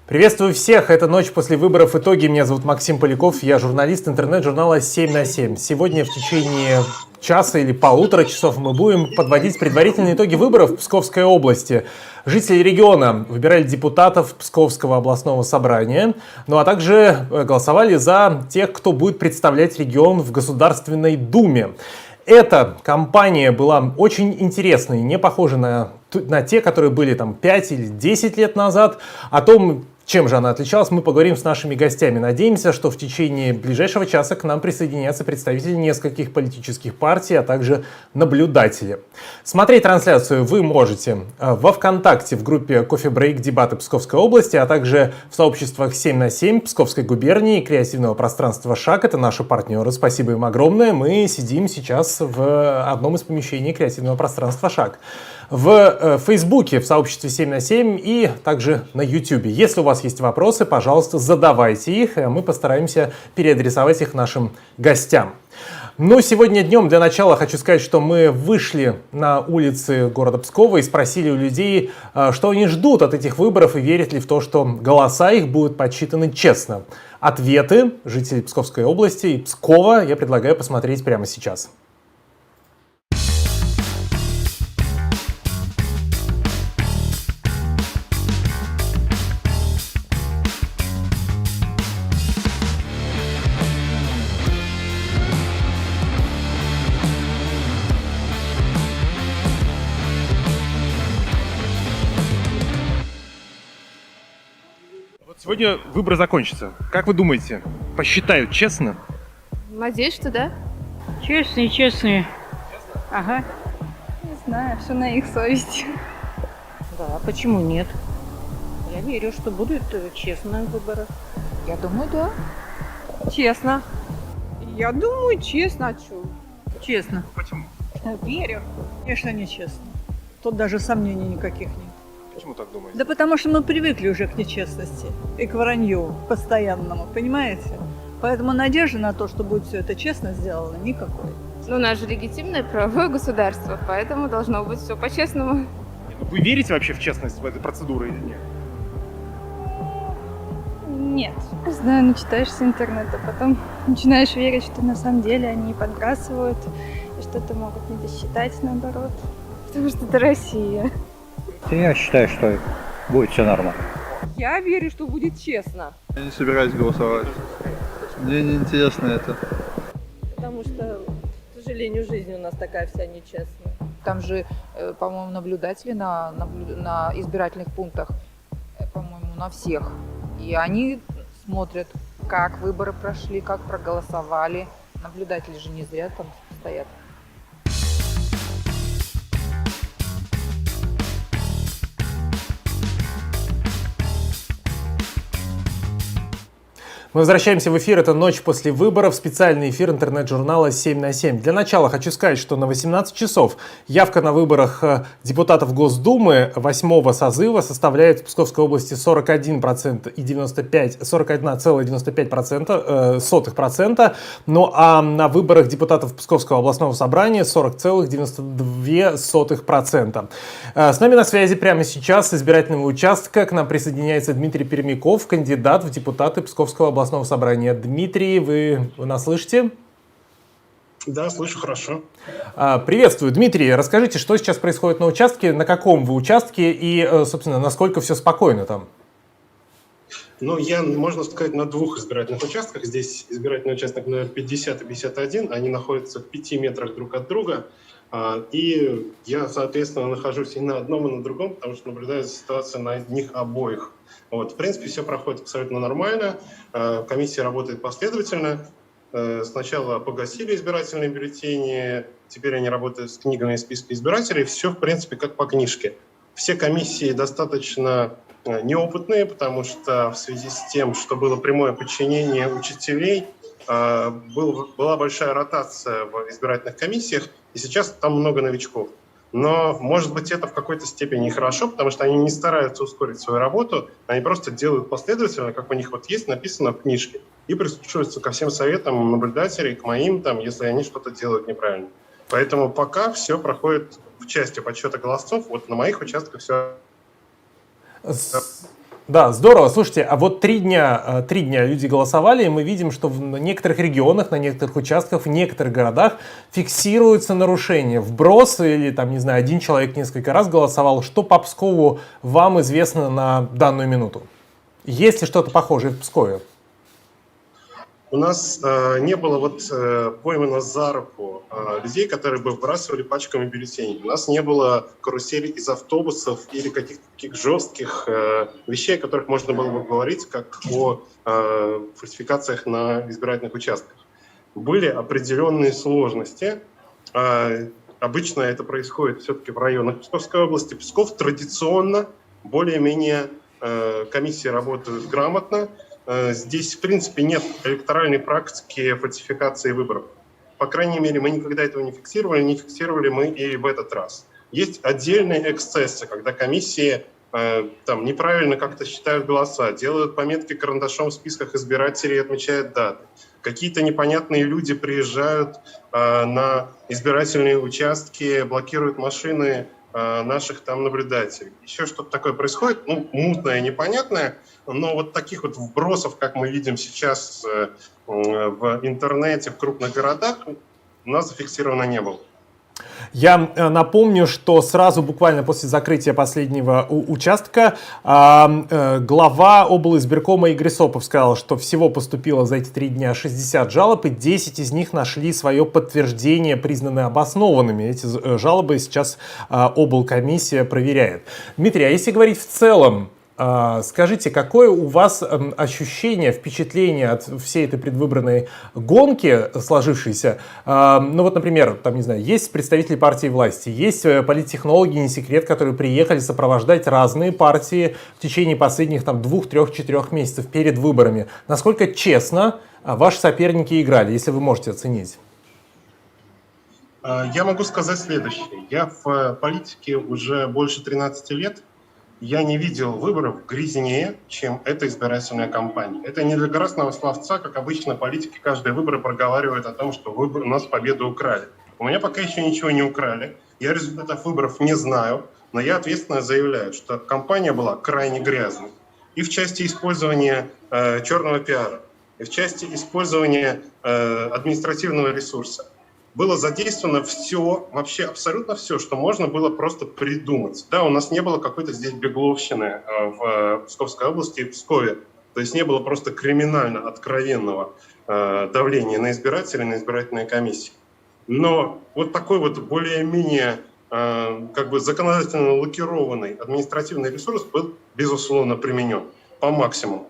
Приветствую всех! Это «Ночь после выборов. Итоги». Меня зовут Максим Поляков. Я журналист интернет-журнала «7 на 7». Сегодня в течение часа или полутора часов мы будем подводить предварительные итоги выборов в Псковской области. Жители региона выбирали депутатов Псковского областного собрания, ну а также голосовали за тех, кто будет представлять регион в Государственной Думе. Эта кампания была очень интересной, не похожа на те, которые были там 5 или 10 лет назад. О том, чем же она отличалась, мы поговорим с нашими гостями. Надеемся, что в течение ближайшего часа к нам присоединятся представители нескольких политических партий, а также наблюдатели. Смотреть трансляцию вы можете во ВКонтакте в группе Coffee Break Дебаты Псковской области, а также в сообществах 7 на 7 Псковской губернии и креативного пространства «Шаг». Это наши партнеры. Спасибо им огромное. Мы сидим сейчас в одном из помещений креативного пространства «Шаг». В Фейсбуке, в сообществе 7 на 7 и также на Ютубе. Если у вас есть вопросы, пожалуйста, задавайте их, и мы постараемся переадресовать их нашим гостям. Ну, сегодня днем для начала хочу сказать, что мы вышли на улицы города Пскова и спросили у людей, что они ждут от этих выборов и верят ли в то, что голоса их будут подсчитаны честно. Ответы жителей Псковской области и Пскова я предлагаю посмотреть прямо сейчас. Сегодня выборы закончатся. Как вы думаете, посчитают честно? Надеюсь, что да. Честные, честные. Ага. Не знаю, все на их совести. Да, почему нет? Я верю, что будут честные выборы. Я думаю, да. Честно. Я думаю, честно. А что? Честно. Почему? Верю. Конечно, нечестно. Тут даже сомнений никаких нет. Почему так думаете? Да потому что мы привыкли уже к нечестности и к вранью постоянному, понимаете? Поэтому надежды на то, что будет все это честно сделано, никакой. Ну, у нас же легитимное правовое государство, поэтому должно быть все по-честному. Вы верите вообще в честность в этой процедуре или нет? Нет. Не знаю, начитаешься интернета, потом начинаешь верить, что на самом деле они подбрасывают и что-то могут не досчитать наоборот. Потому что это Россия. Я считаю, что будет все нормально. Я верю, что будет честно. Я не собираюсь голосовать. Мне не интересно это. Потому что, к сожалению, жизнь у нас такая вся нечестная. Там же, по-моему, наблюдатели на избирательных пунктах, по-моему, на всех. И они смотрят, как выборы прошли, как проголосовали. Наблюдатели же не зря там стоят. Мы возвращаемся в эфир. Это «Ночь после выборов», специальный эфир интернет-журнала 7 на 7. Для начала хочу сказать, что на 18 часов явка на выборах депутатов Госдумы 8-го созыва составляет в Псковской области 41% и 41,95%, ну а на выборах депутатов Псковского областного собрания 40,92%. С нами на связи прямо сейчас с избирательного участка к нам присоединяется Дмитрий Пермяков, кандидат в депутаты Псковского областного собрания. Дмитрий, вы нас слышите? Да, слышу хорошо. Приветствую. Дмитрий, расскажите, что сейчас происходит на участке, на каком вы участке и, собственно, насколько все спокойно там? Ну, я, можно сказать, на двух избирательных участках. Здесь избирательный участок номер 50 и 51. Они находятся в 5 метрах друг от друга. И я, соответственно, нахожусь и на одном, и на другом, потому что наблюдаю за ситуацией на них обоих. Вот. В принципе, все проходит абсолютно нормально. Комиссия работает последовательно. Сначала погасили избирательные бюллетени, теперь они работают с книгами из списка избирателей. Все, в принципе, как по книжке. Все комиссии достаточно неопытные, потому что в связи с тем, что было прямое подчинение учителей, была большая ротация в избирательных комиссиях, и сейчас там много новичков. Но, может быть, это в какой-то степени и хорошо, потому что они не стараются ускорить свою работу, они просто делают последовательно, как у них вот есть написано в книжке, и прислушиваются ко всем советам наблюдателей, к моим, там, если они что-то делают неправильно. Поэтому пока все проходит в части подсчета голосов. Вот на моих участках все Да, здорово. Слушайте, а вот 3 дня люди голосовали, и мы видим, что в некоторых регионах, на некоторых участках, в некоторых городах фиксируются нарушения. Вброс или, там, не знаю, один человек несколько раз голосовал. Что по Пскову вам известно на данную минуту? Есть ли что-то похожее в Пскове? У нас не было поймано за руку людей, которые бы выбрасывали пачками бюллетеней. У нас не было карусели из автобусов или каких-то таких жестких вещей, о которых можно было бы говорить, как о фальсификациях на избирательных участках. Были определенные сложности. Обычно это происходит все-таки в районах Псковской области. Псков традиционно более-менее комиссии работают грамотно. Здесь, в принципе, нет электоральной практики фальсификации выборов. По крайней мере, мы никогда этого не фиксировали мы и в этот раз. Есть отдельные эксцессы, когда комиссии неправильно как-то считают голоса, делают пометки карандашом в списках избирателей, отмечают даты. Какие-то непонятные люди приезжают на избирательные участки, блокируют машины наших там наблюдателей. Еще что-то такое происходит, мутное, непонятное, но вот таких вот вбросов, как мы видим сейчас в интернете, в крупных городах, у нас зафиксировано не было. Я напомню, что сразу, буквально после закрытия последнего участка, глава облизбиркома Игорь Сопов сказал, что всего поступило за эти 3 дня 60 жалоб, и 10 из них нашли свое подтверждение, признанные обоснованными. Эти жалобы сейчас облкомиссия проверяет. Дмитрий, а если говорить в целом, скажите, какое у вас ощущение, впечатление от всей этой предвыборной гонки сложившейся? Например, есть представители партии власти, есть политтехнологи, не секрет, которые приехали сопровождать разные партии в течение последних 2, 3, 4 месяцев перед выборами. Насколько честно ваши соперники играли, если вы можете оценить? Я могу сказать следующее. Я в политике уже больше 13 лет. Я не видел выборов грязнее, чем эта избирательная кампания. Это не для красного словца, как обычно политики каждые выборы проговаривают о том, что у нас победу украли. У меня пока еще ничего не украли. Я результатов выборов не знаю, но я ответственно заявляю, что кампания была крайне грязной. И в части использования черного пиара, и в части использования административного ресурса. Было задействовано все, вообще абсолютно все, что можно было просто придумать. Да, у нас не было какой-то здесь бегловщины в Псковской области и Пскове. То есть не было просто криминально откровенного давления на избирателей, на избирательные комиссии. Но вот такой вот более-менее законодательно лакированный административный ресурс был, безусловно, применен по максимуму.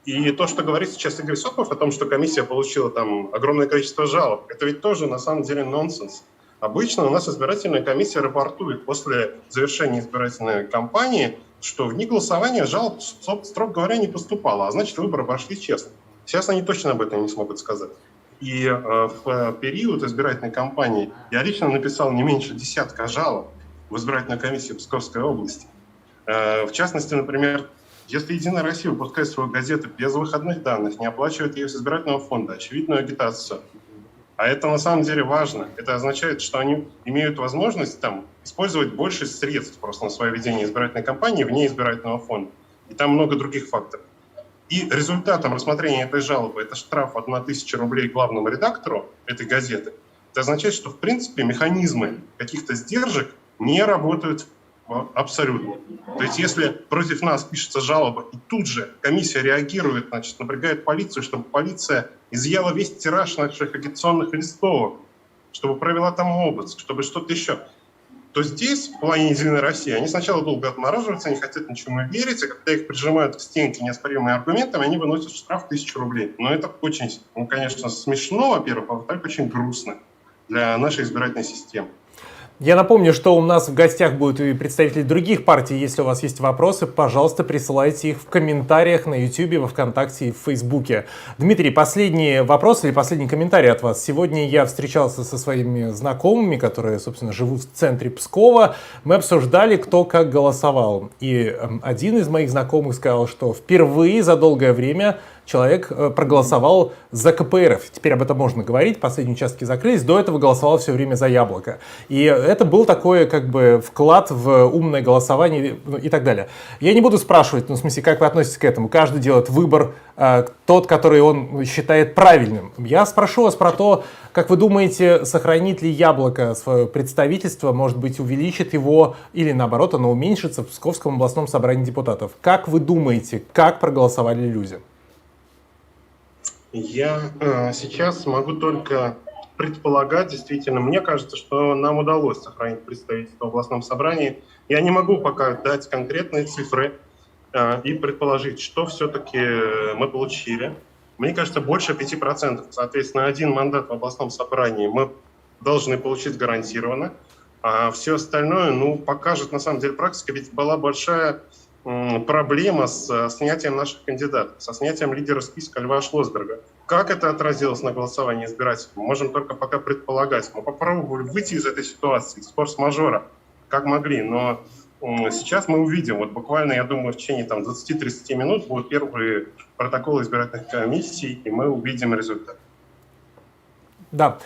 И то, что говорит сейчас Игорь Сопов о том, что комиссия получила огромное количество жалоб, это ведь тоже на самом деле нонсенс. Обычно у нас избирательная комиссия рапортует после завершения избирательной кампании, что в дни голосования жалоб, строго говоря, не поступало, а значит, выборы прошли честно. Сейчас они точно об этом не смогут сказать. И в период избирательной кампании я лично написал не меньше 10 жалоб в избирательную комиссию Псковской области. В частности, например, если «Единая Россия» выпускает свою газету без выходных данных, не оплачивает ее с избирательного фонда, очевидную агитацию, а это на самом деле важно, это означает, что они имеют возможность использовать больше средств просто на свое ведение избирательной кампании вне избирательного фонда. И там много других факторов. И результатом рассмотрения этой жалобы это штраф 1000 рублей главному редактору этой газеты. Это означает, что в принципе механизмы каких-то сдержек не работают абсолютно. То есть если против нас пишется жалоба, и тут же комиссия реагирует, напрягает полицию, чтобы полиция изъяла весь тираж наших агитационных листовок, чтобы провела обыск, чтобы что-то еще, то здесь, в плане «Единой России», они сначала долго отмораживаются, не хотят ничему верить, а когда их прижимают к стенке неоспоримыми аргументами, они выносят штраф 1000 рублей. Но это очень, конечно, смешно, во-первых, а во-вторых, очень грустно для нашей избирательной системы. Я напомню, что у нас в гостях будут и представители других партий. Если у вас есть вопросы, пожалуйста, присылайте их в комментариях на YouTube, во ВКонтакте и в Фейсбуке. Дмитрий, последний вопрос или последний комментарий от вас. Сегодня я встречался со своими знакомыми, которые, собственно, живут в центре Пскова. Мы обсуждали, кто как голосовал. И один из моих знакомых сказал, что впервые за долгое время человек проголосовал за КПРФ. Теперь об этом можно говорить, последние участки закрылись, до этого голосовал все время за Яблоко. И это был такой как бы вклад в умное голосование и так далее. Я не буду спрашивать, ну, в смысле, как вы относитесь к этому. Каждый делает выбор, тот, который он считает правильным. Я спрошу вас про то, как вы думаете, сохранит ли Яблоко свое представительство, может быть, увеличит его или наоборот, оно уменьшится в Псковском областном собрании депутатов. Как вы думаете, как проголосовали люди? Я сейчас могу только предполагать, действительно, мне кажется, что нам удалось сохранить представительство в областном собрании. Я не могу пока дать конкретные цифры и предположить, что все-таки мы получили. Мне кажется, больше 5%. Соответственно, один мандат в областном собрании мы должны получить гарантированно. А все остальное, ну, покажет на самом деле практика. Ведь была большая проблема с снятием наших кандидатов, со снятием лидера списка Льва Шлосберга. Как это отразилось на голосовании избирателей, мы можем только пока предполагать. Мы попробовали выйти из этой ситуации, из форс-мажора, как могли, но сейчас мы увидим, вот буквально, я думаю, в течение 20-30 минут будут первые протоколы избирательных комиссий, и мы увидим результат. Да.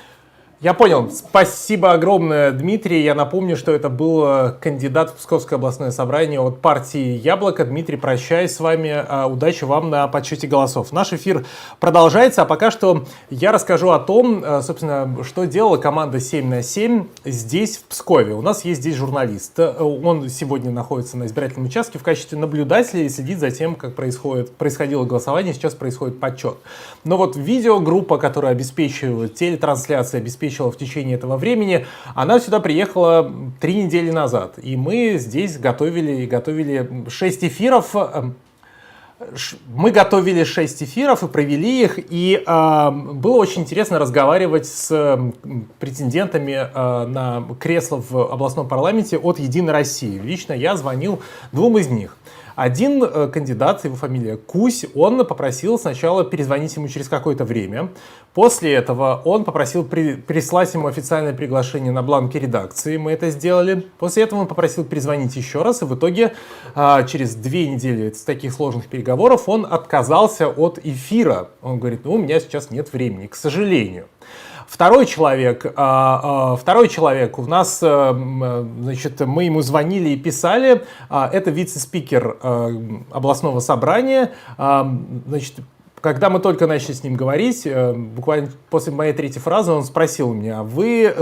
Я понял. Спасибо огромное, Дмитрий. Я напомню, что это был кандидат в Псковское областное собрание от партии «Яблоко». Дмитрий, прощаюсь с вами. Удачи вам на подсчете голосов. Наш эфир продолжается, а пока что я расскажу о том, собственно, что делала команда 7 на 7 здесь, в Пскове. У нас есть здесь журналист. Он сегодня находится на избирательном участке в качестве наблюдателя и следит за тем, как происходило голосование. Сейчас происходит подсчет. Но вот видеогруппа, которая обеспечивает телетрансляции, обеспечивает в течение этого времени, она сюда приехала 3 недели назад. И мы здесь готовили 6 эфиров. Мы готовили 6 эфиров и провели их. И было очень интересно разговаривать с претендентами на кресло в областном парламенте от «Единой России». Лично я звонил 2 из них. Один кандидат, его фамилия Кусь, он попросил сначала перезвонить ему через какое-то время. После этого он попросил прислать ему официальное приглашение на бланке редакции. Мы это сделали. После этого он попросил перезвонить еще раз. И в итоге через 2 недели с таких сложных переговоров он отказался от эфира. Он говорит, ну, у меня сейчас нет времени, к сожалению. Второй человек у нас, значит, мы ему звонили и писали, это вице-спикер областного собрания, значит, когда мы только начали с ним говорить, буквально после моей 3-й фразы он спросил меня, вы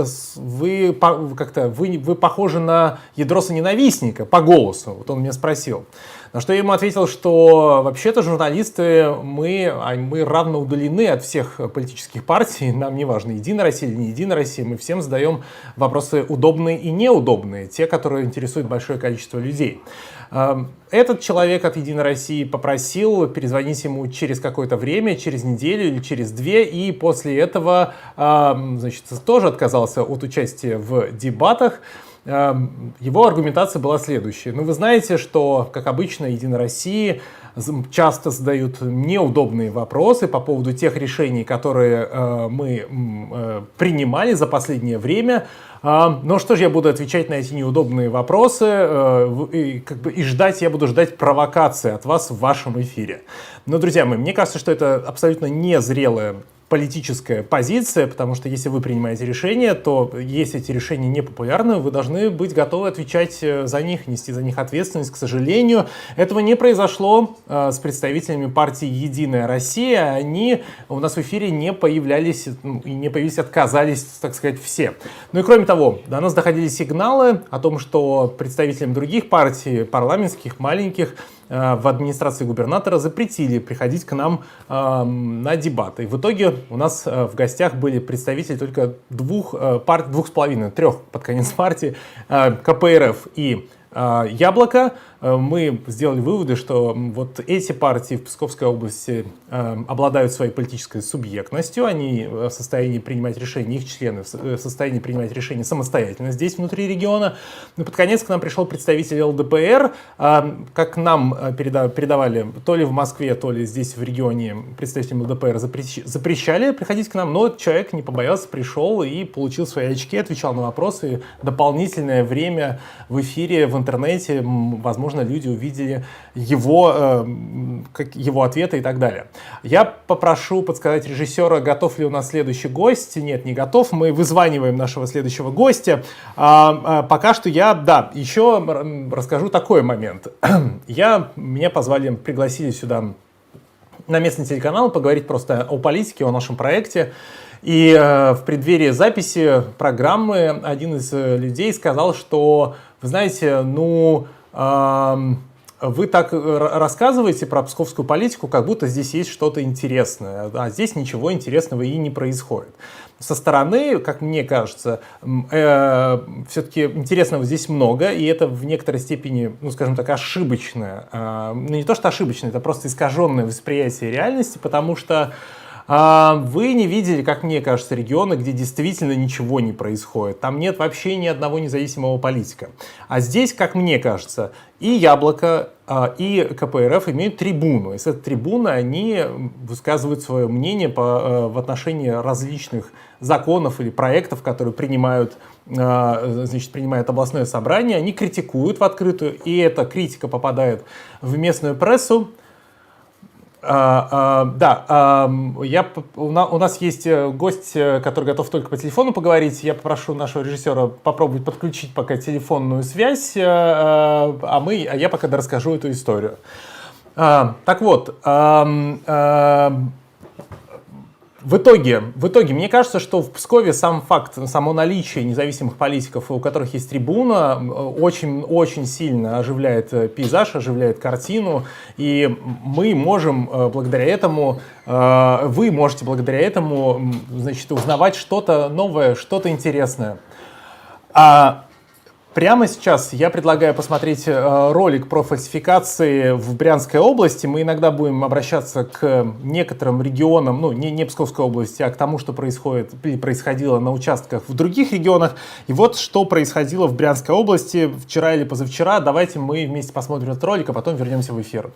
похожи на ядроса-ненавистника по голосу, вот он меня спросил. На что я ему ответил, что вообще-то журналисты, мы равно удалены от всех политических партий, нам не важно, Единая Россия или не Единая Россия, мы всем задаем вопросы удобные и неудобные, те, которые интересуют большое количество людей. Этот человек от Единой России попросил перезвонить ему через какое-то время, через неделю или через 2, и после этого, значит, тоже отказался от участия в дебатах. Его аргументация была следующая. Ну, вы знаете, что, как обычно, Единой России часто задают неудобные вопросы по поводу тех решений, которые мы принимали за последнее время. Но что же я буду отвечать на эти неудобные вопросы и ждать, я буду ждать провокации от вас в вашем эфире. Но, друзья мои, мне кажется, что это абсолютно незрелая политическая позиция, потому что если вы принимаете решения, то если эти решения непопулярны, вы должны быть готовы отвечать за них, нести за них ответственность. К сожалению, этого не произошло с представителями партии «Единая Россия». Они у нас в эфире не появились, отказались, так сказать, все. Ну и кроме того, до нас доходили сигналы о том, что представителям других партий, парламентских, маленьких, в администрации губернатора запретили приходить к нам на дебаты. И в итоге у нас в гостях были представители только 2,5, 3 под конец партии, КПРФ и Яблоко. Мы сделали выводы, что вот эти партии в Псковской области обладают своей политической субъектностью, они в состоянии принимать решения, их члены в состоянии принимать решения самостоятельно здесь, внутри региона. Но под конец к нам пришел представитель ЛДПР, как нам передавали то ли в Москве, то ли здесь в регионе представителям ЛДПР запрещали приходить к нам, но человек не побоялся, пришел и получил свои очки, отвечал на вопросы, дополнительное время в эфире, в интернете, возможно, возможно, люди увидели его ответы и так далее. Я попрошу подсказать режиссера, готов ли у нас следующий гость. Нет, не готов. Мы вызваниваем нашего следующего гостя. Пока что еще расскажу такой момент. Меня пригласили сюда на местный телеканал поговорить просто о политике, о нашем проекте. И в преддверии записи программы один из людей сказал, что, вы знаете, вы так рассказываете про псковскую политику, как будто здесь есть что-то интересное, а здесь ничего интересного и не происходит. Со стороны, как мне кажется, все-таки интересного здесь много, и это в некоторой степени, скажем так, ошибочное. Не то, что ошибочное, это просто искаженное восприятие реальности, потому что вы не видели, как мне кажется, регионы, где действительно ничего не происходит. Там нет вообще ни одного независимого политика. А здесь, как мне кажется, и Яблоко, и КПРФ имеют трибуну. И с этой трибуны они высказывают свое мнение в отношении различных законов или проектов, которые принимает областное собрание. Они критикуют в открытую, и эта критика попадает в местную прессу. У нас есть гость, который готов только по телефону поговорить. Я попрошу нашего режиссера попробовать подключить пока телефонную связь, а я пока расскажу эту историю. Так вот, в итоге, мне кажется, что в Пскове сам факт, само наличие независимых политиков, у которых есть трибуна, очень сильно оживляет пейзаж, оживляет картину, и мы можем благодаря этому, вы можете благодаря этому, узнавать что-то новое, что-то интересное. Прямо сейчас я предлагаю посмотреть ролик про фальсификации в Брянской области. Мы иногда будем обращаться к некоторым регионам, не Псковской области, а к тому, что происходило на участках в других регионах. И вот что происходило в Брянской области вчера или позавчера. Давайте мы вместе посмотрим этот ролик, а потом вернемся в эфир.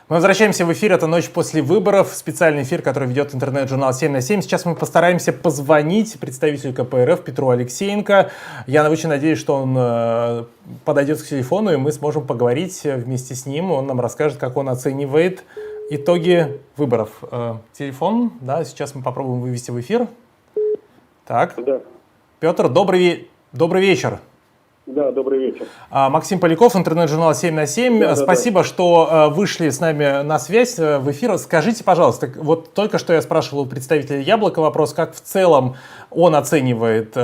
Мы возвращаемся в эфир. Это «Ночь после выборов», специальный эфир, который ведет интернет-журнал 7 на 7. Сейчас мы постараемся позвонить представителю КПРФ Петру Алексеенко. Я очень надеюсь, что он подойдет к телефону, и мы сможем поговорить вместе с ним. Он нам расскажет, как он оценивает итоги выборов. Телефон, да, сейчас мы попробуем вывести в эфир. Так. Да. Петр, добрый вечер. Да, добрый вечер. Максим Поляков, интернет-журнал 7 на 7. Да. Спасибо, что вышли с нами на связь в эфир. Скажите, пожалуйста, вот только что я спрашивал у представителя Яблока вопрос, как в целом он оценивает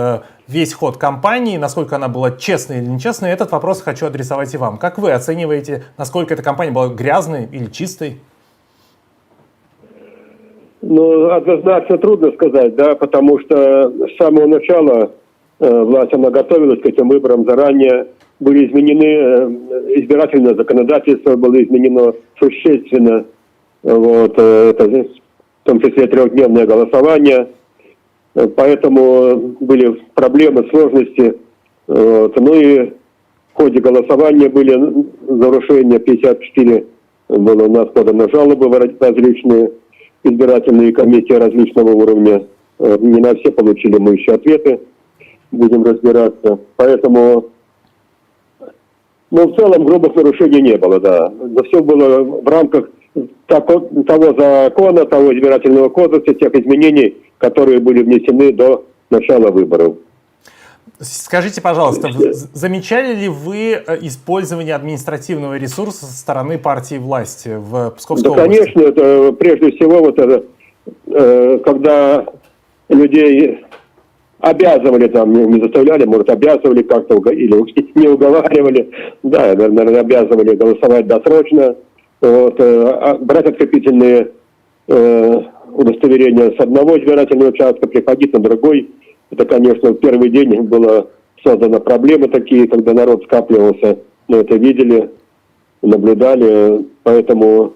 весь ход кампании, насколько она была честной или нечестной. Этот вопрос хочу адресовать и вам. Как вы оцениваете, насколько эта кампания была грязной или чистой? Ну, однозначно трудно сказать, да, потому что с самого начала власть, она готовилась к этим выборам заранее. Были изменены, избирательное законодательство было изменено существенно. Вот, это, в том числе трехдневное голосование. Поэтому были проблемы, сложности. Вот. Ну и в ходе голосования были нарушения, 54 было у нас подано жалобы различные, избирательные комиссии различного уровня. Не на все получили мы еще ответы. Будем разбираться. Поэтому, ну, в целом грубых нарушений не было, да. Но все было в рамках того закона, того избирательного кодекса, тех изменений, которые были внесены до начала выборов. Скажите, пожалуйста, замечали ли вы использование административного ресурса со стороны партии власти в Псковской области? Конечно, это прежде всего вот это, когда людей обязывали, там, не заставляли, может, обязывали как-то, или не уговаривали, да, наверное, обязывали голосовать досрочно, вот, брать открепительные удостоверения с одного избирательного участка, приходить на другой. Это, конечно, в первый день было создано проблемы такие, когда народ скапливался, мы это видели, наблюдали, поэтому,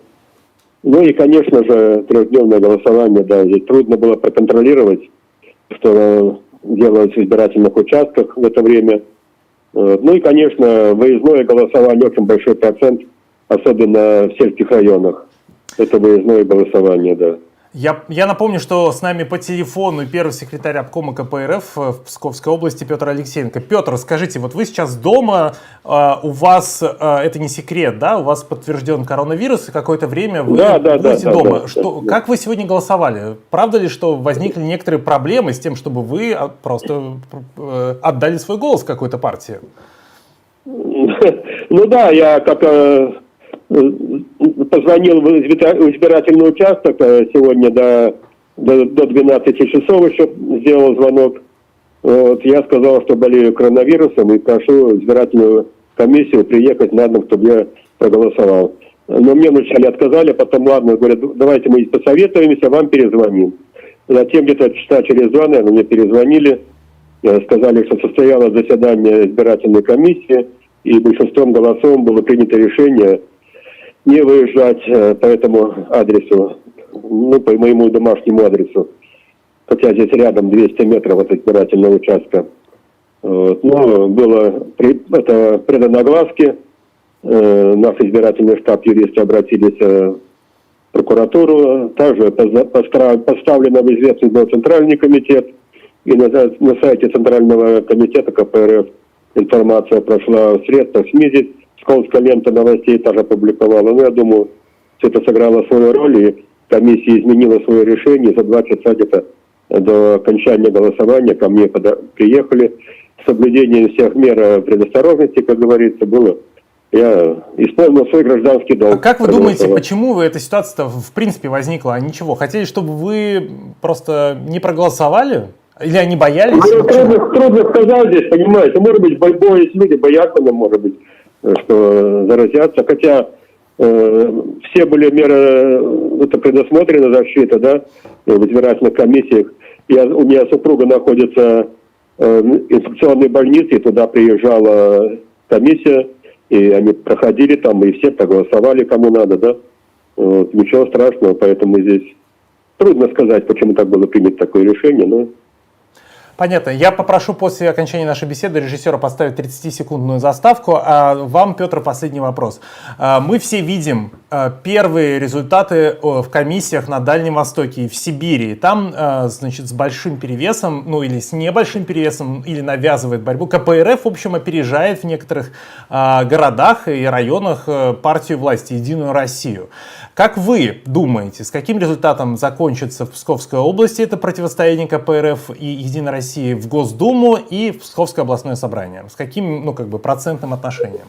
ну и, конечно же, трехдневное голосование, да, здесь трудно было проконтролировать, что делалось в избирательных участках в это время. Ну и, конечно, выездное голосование, очень большой процент, особенно в сельских районах. Это выездное голосование, да. Я напомню, что с нами по телефону первый секретарь обкома КПРФ в Псковской области Петр Алексеенко. Петр, скажите, вот вы сейчас дома, у вас, это не секрет, да, у вас подтвержден коронавирус, и какое-то время вы будете дома. Как вы сегодня голосовали? Правда ли, что возникли некоторые проблемы с тем, чтобы вы просто отдали свой голос какой-то партии? Ну да, я как позвонил в избирательный участок сегодня до 12 часов еще сделал звонок. Вот, я сказал, что болею коронавирусом и прошу избирательную комиссию приехать на дом, чтобы я проголосовал. Но мне вначале отказали, потом, ладно, говорят, давайте мы посоветуемся, вам перезвоним. Затем где-то часа через 2, наверное, мне перезвонили, сказали, что состоялось заседание избирательной комиссии, и большинством голосов было принято решение не выезжать по этому адресу, ну, по моему домашнему адресу, хотя здесь рядом 200 метров от избирательного участка. Вот. Но было это предано огласке, наш избирательный штаб, юристы обратились в прокуратуру, также поставлено в известность был Центральный комитет, и на сайте Центрального комитета КПРФ информация прошла в средствах СМИ. Псковская лента новостей тоже опубликовала. Но я думаю, все это сыграло свою роль, и комиссия изменила свое решение. За 2 часа где-то до окончания голосования ко мне приехали. С соблюдением всех мер предосторожности, как говорится, было. Я исполнил свой гражданский долг. А как вы думаете, почему эта ситуация в принципе возникла? А ничего, хотели, чтобы вы просто не проголосовали? Или они боялись? Трудно сказать здесь, понимаете. Может быть, боятся люди, боятся, может быть, что заразятся. Хотя все были меры это предусмотрены, защита, да, в избирательных комиссиях. У меня супруга находится в инфекционной больнице, и туда приезжала комиссия, и они проходили там, и все проголосовали, кому надо, да. Вот, ничего страшного, поэтому здесь трудно сказать, почему так было принято такое решение, но... Понятно. Я попрошу после окончания нашей беседы режиссера поставить 30-секундную заставку. А вам, Петр, последний вопрос. Мы все видим первые результаты в комиссиях на Дальнем Востоке и в Сибири. Там, значит, с большим перевесом, ну или с небольшим перевесом, или навязывает борьбу. КПРФ, в общем, опережает в некоторых городах и районах партию власти «Единую Россию». Как вы думаете, с каким результатом закончится в Псковской области это противостояние КПРФ и «Единой России» в Госдуму и в Псковское областное собрание? С каким, ну, как бы, процентным отношением?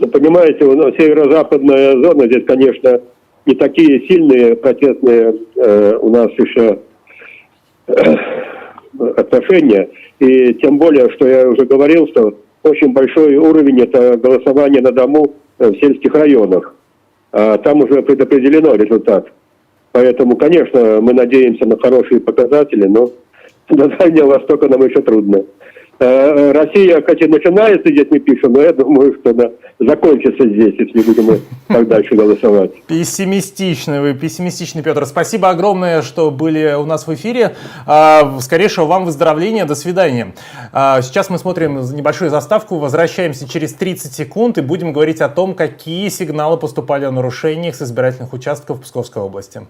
Ну, понимаете, у нас северо-западная зона, здесь, конечно, не такие сильные протестные у нас еще отношения. И тем более, что я уже говорил, что очень большой уровень это голосование на дому в сельских районах. Там уже предопределено результат. Поэтому, конечно, мы надеемся на хорошие показатели, но до Дальнего Востока нам еще трудно. Россия, хотя начинается, здесь не пишем, но я думаю, что она закончится здесь, если будем так дальше голосовать. Пессимистичный, Петр. Спасибо огромное, что были у нас в эфире. Скорейшего вам выздоровления. До свидания. Сейчас мы смотрим небольшую заставку, возвращаемся через 30 секунд и будем говорить о том, какие сигналы поступали о нарушениях с избирательных участков в Псковской области.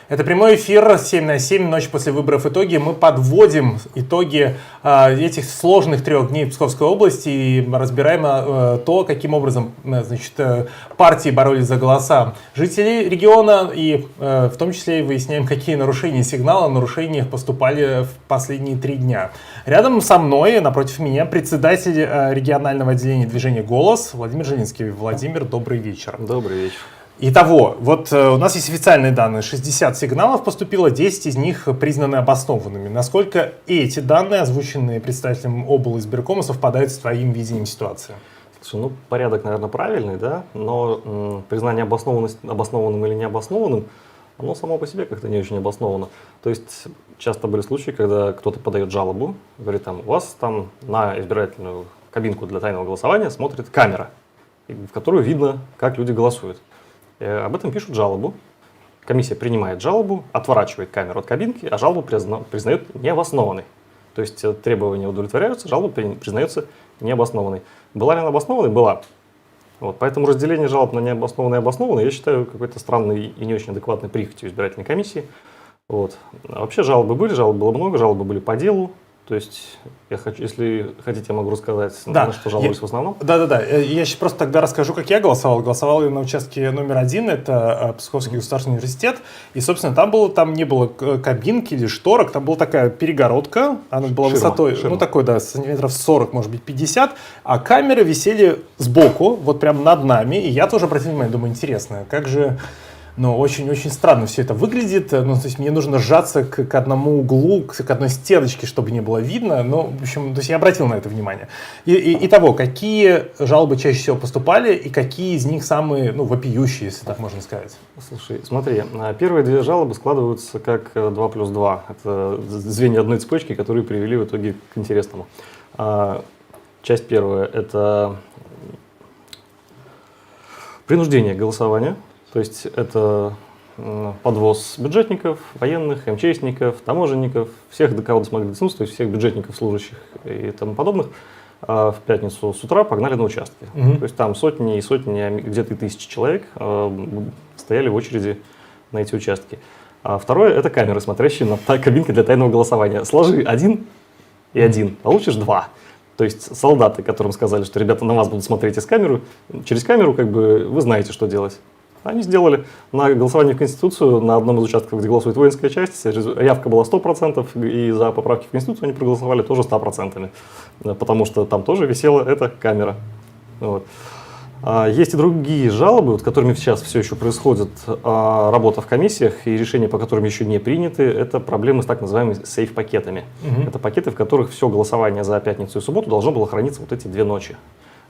Это прямой эфир 7 на 7, ночь после выборов итоги. Мы подводим итоги этих сложных 3 дней в Псковской области и разбираем то, каким образом, значит, партии боролись за голоса жителей региона и в том числе выясняем, какие нарушения и сигналы о нарушениях поступали в последние 3 дня. Рядом со мной, напротив меня, председатель регионального отделения движения «Голос» Владимир Жилинский. Владимир, добрый вечер. Добрый вечер. Итого, вот у нас есть официальные данные, 60 сигналов поступило, 10 из них признаны обоснованными. Насколько эти данные, озвученные представителем облизбиркома, совпадают с твоим видением ситуации? Слушай, ну порядок, наверное, правильный, да, но признание обоснованным или необоснованным, оно само по себе как-то не очень обосновано. То есть часто были случаи, когда кто-то подает жалобу, говорит, там, у вас там на избирательную кабинку для тайного голосования смотрит камера, в которую видно, как люди голосуют. Об этом пишут жалобу, комиссия принимает жалобу, отворачивает камеру от кабинки, а жалобу признает необоснованной. То есть требования удовлетворяются, жалоба признается необоснованной. Была ли она обоснованной? Была. Вот, поэтому разделение жалоб на необоснованные и обоснованные я считаю какой-то странной и не очень адекватной прихотью избирательной комиссии. Вот. А вообще жалобы были, жалоб было много, жалобы были по делу. То есть, если хотите, я могу рассказать, да, на что жалуюсь в основном. Да. Я сейчас просто тогда расскажу, как я голосовал. Голосовал я на участке номер 1, это Псковский государственный университет. И, собственно, там не было кабинки или шторок, там была такая перегородка. Она была высотой, ну такой, да, сантиметров 40, может быть, 50. А камеры висели сбоку, вот прям над нами. И я тоже обратил внимание, думаю, интересно, как же... Но очень-очень странно все это выглядит. Ну, то есть мне нужно сжаться к одному углу, к одной стеночке, чтобы не было видно. Ну, в общем, то есть я обратил на это внимание. Итого, какие жалобы чаще всего поступали и какие из них самые, ну, вопиющие, если так можно сказать? Слушай, смотри, первые 2 жалобы складываются как 2 плюс 2. Это звенья одной цепочки, которые привели в итоге к интересному. Часть первая – это принуждение голосования. То есть это подвоз бюджетников, военных, МЧСников, таможенников, всех, до кого смогли дотянуться, то есть всех бюджетников, служащих и тому подобных, в пятницу с утра погнали на участки. То есть там сотни и сотни, где-то и тысячи человек стояли в очереди на эти участки. А второе – это камеры, смотрящие на кабинки для тайного голосования. Сложи 1 и 1, получишь 2. То есть солдаты, которым сказали, что ребята на вас будут смотреть через камеру, как бы вы знаете, что делать. Они сделали на голосовании в Конституцию на одном из участков, где голосует воинская часть, явка была 100%, и за поправки в Конституцию они проголосовали тоже 100%, потому что там тоже висела эта камера. Вот. Есть и другие жалобы, вот, которыми сейчас все еще происходит работа в комиссиях и решения, по которым еще не приняты. Это проблемы с так называемыми сейф-пакетами. Это пакеты, в которых все голосование за пятницу и субботу должно было храниться вот эти 2 ночи.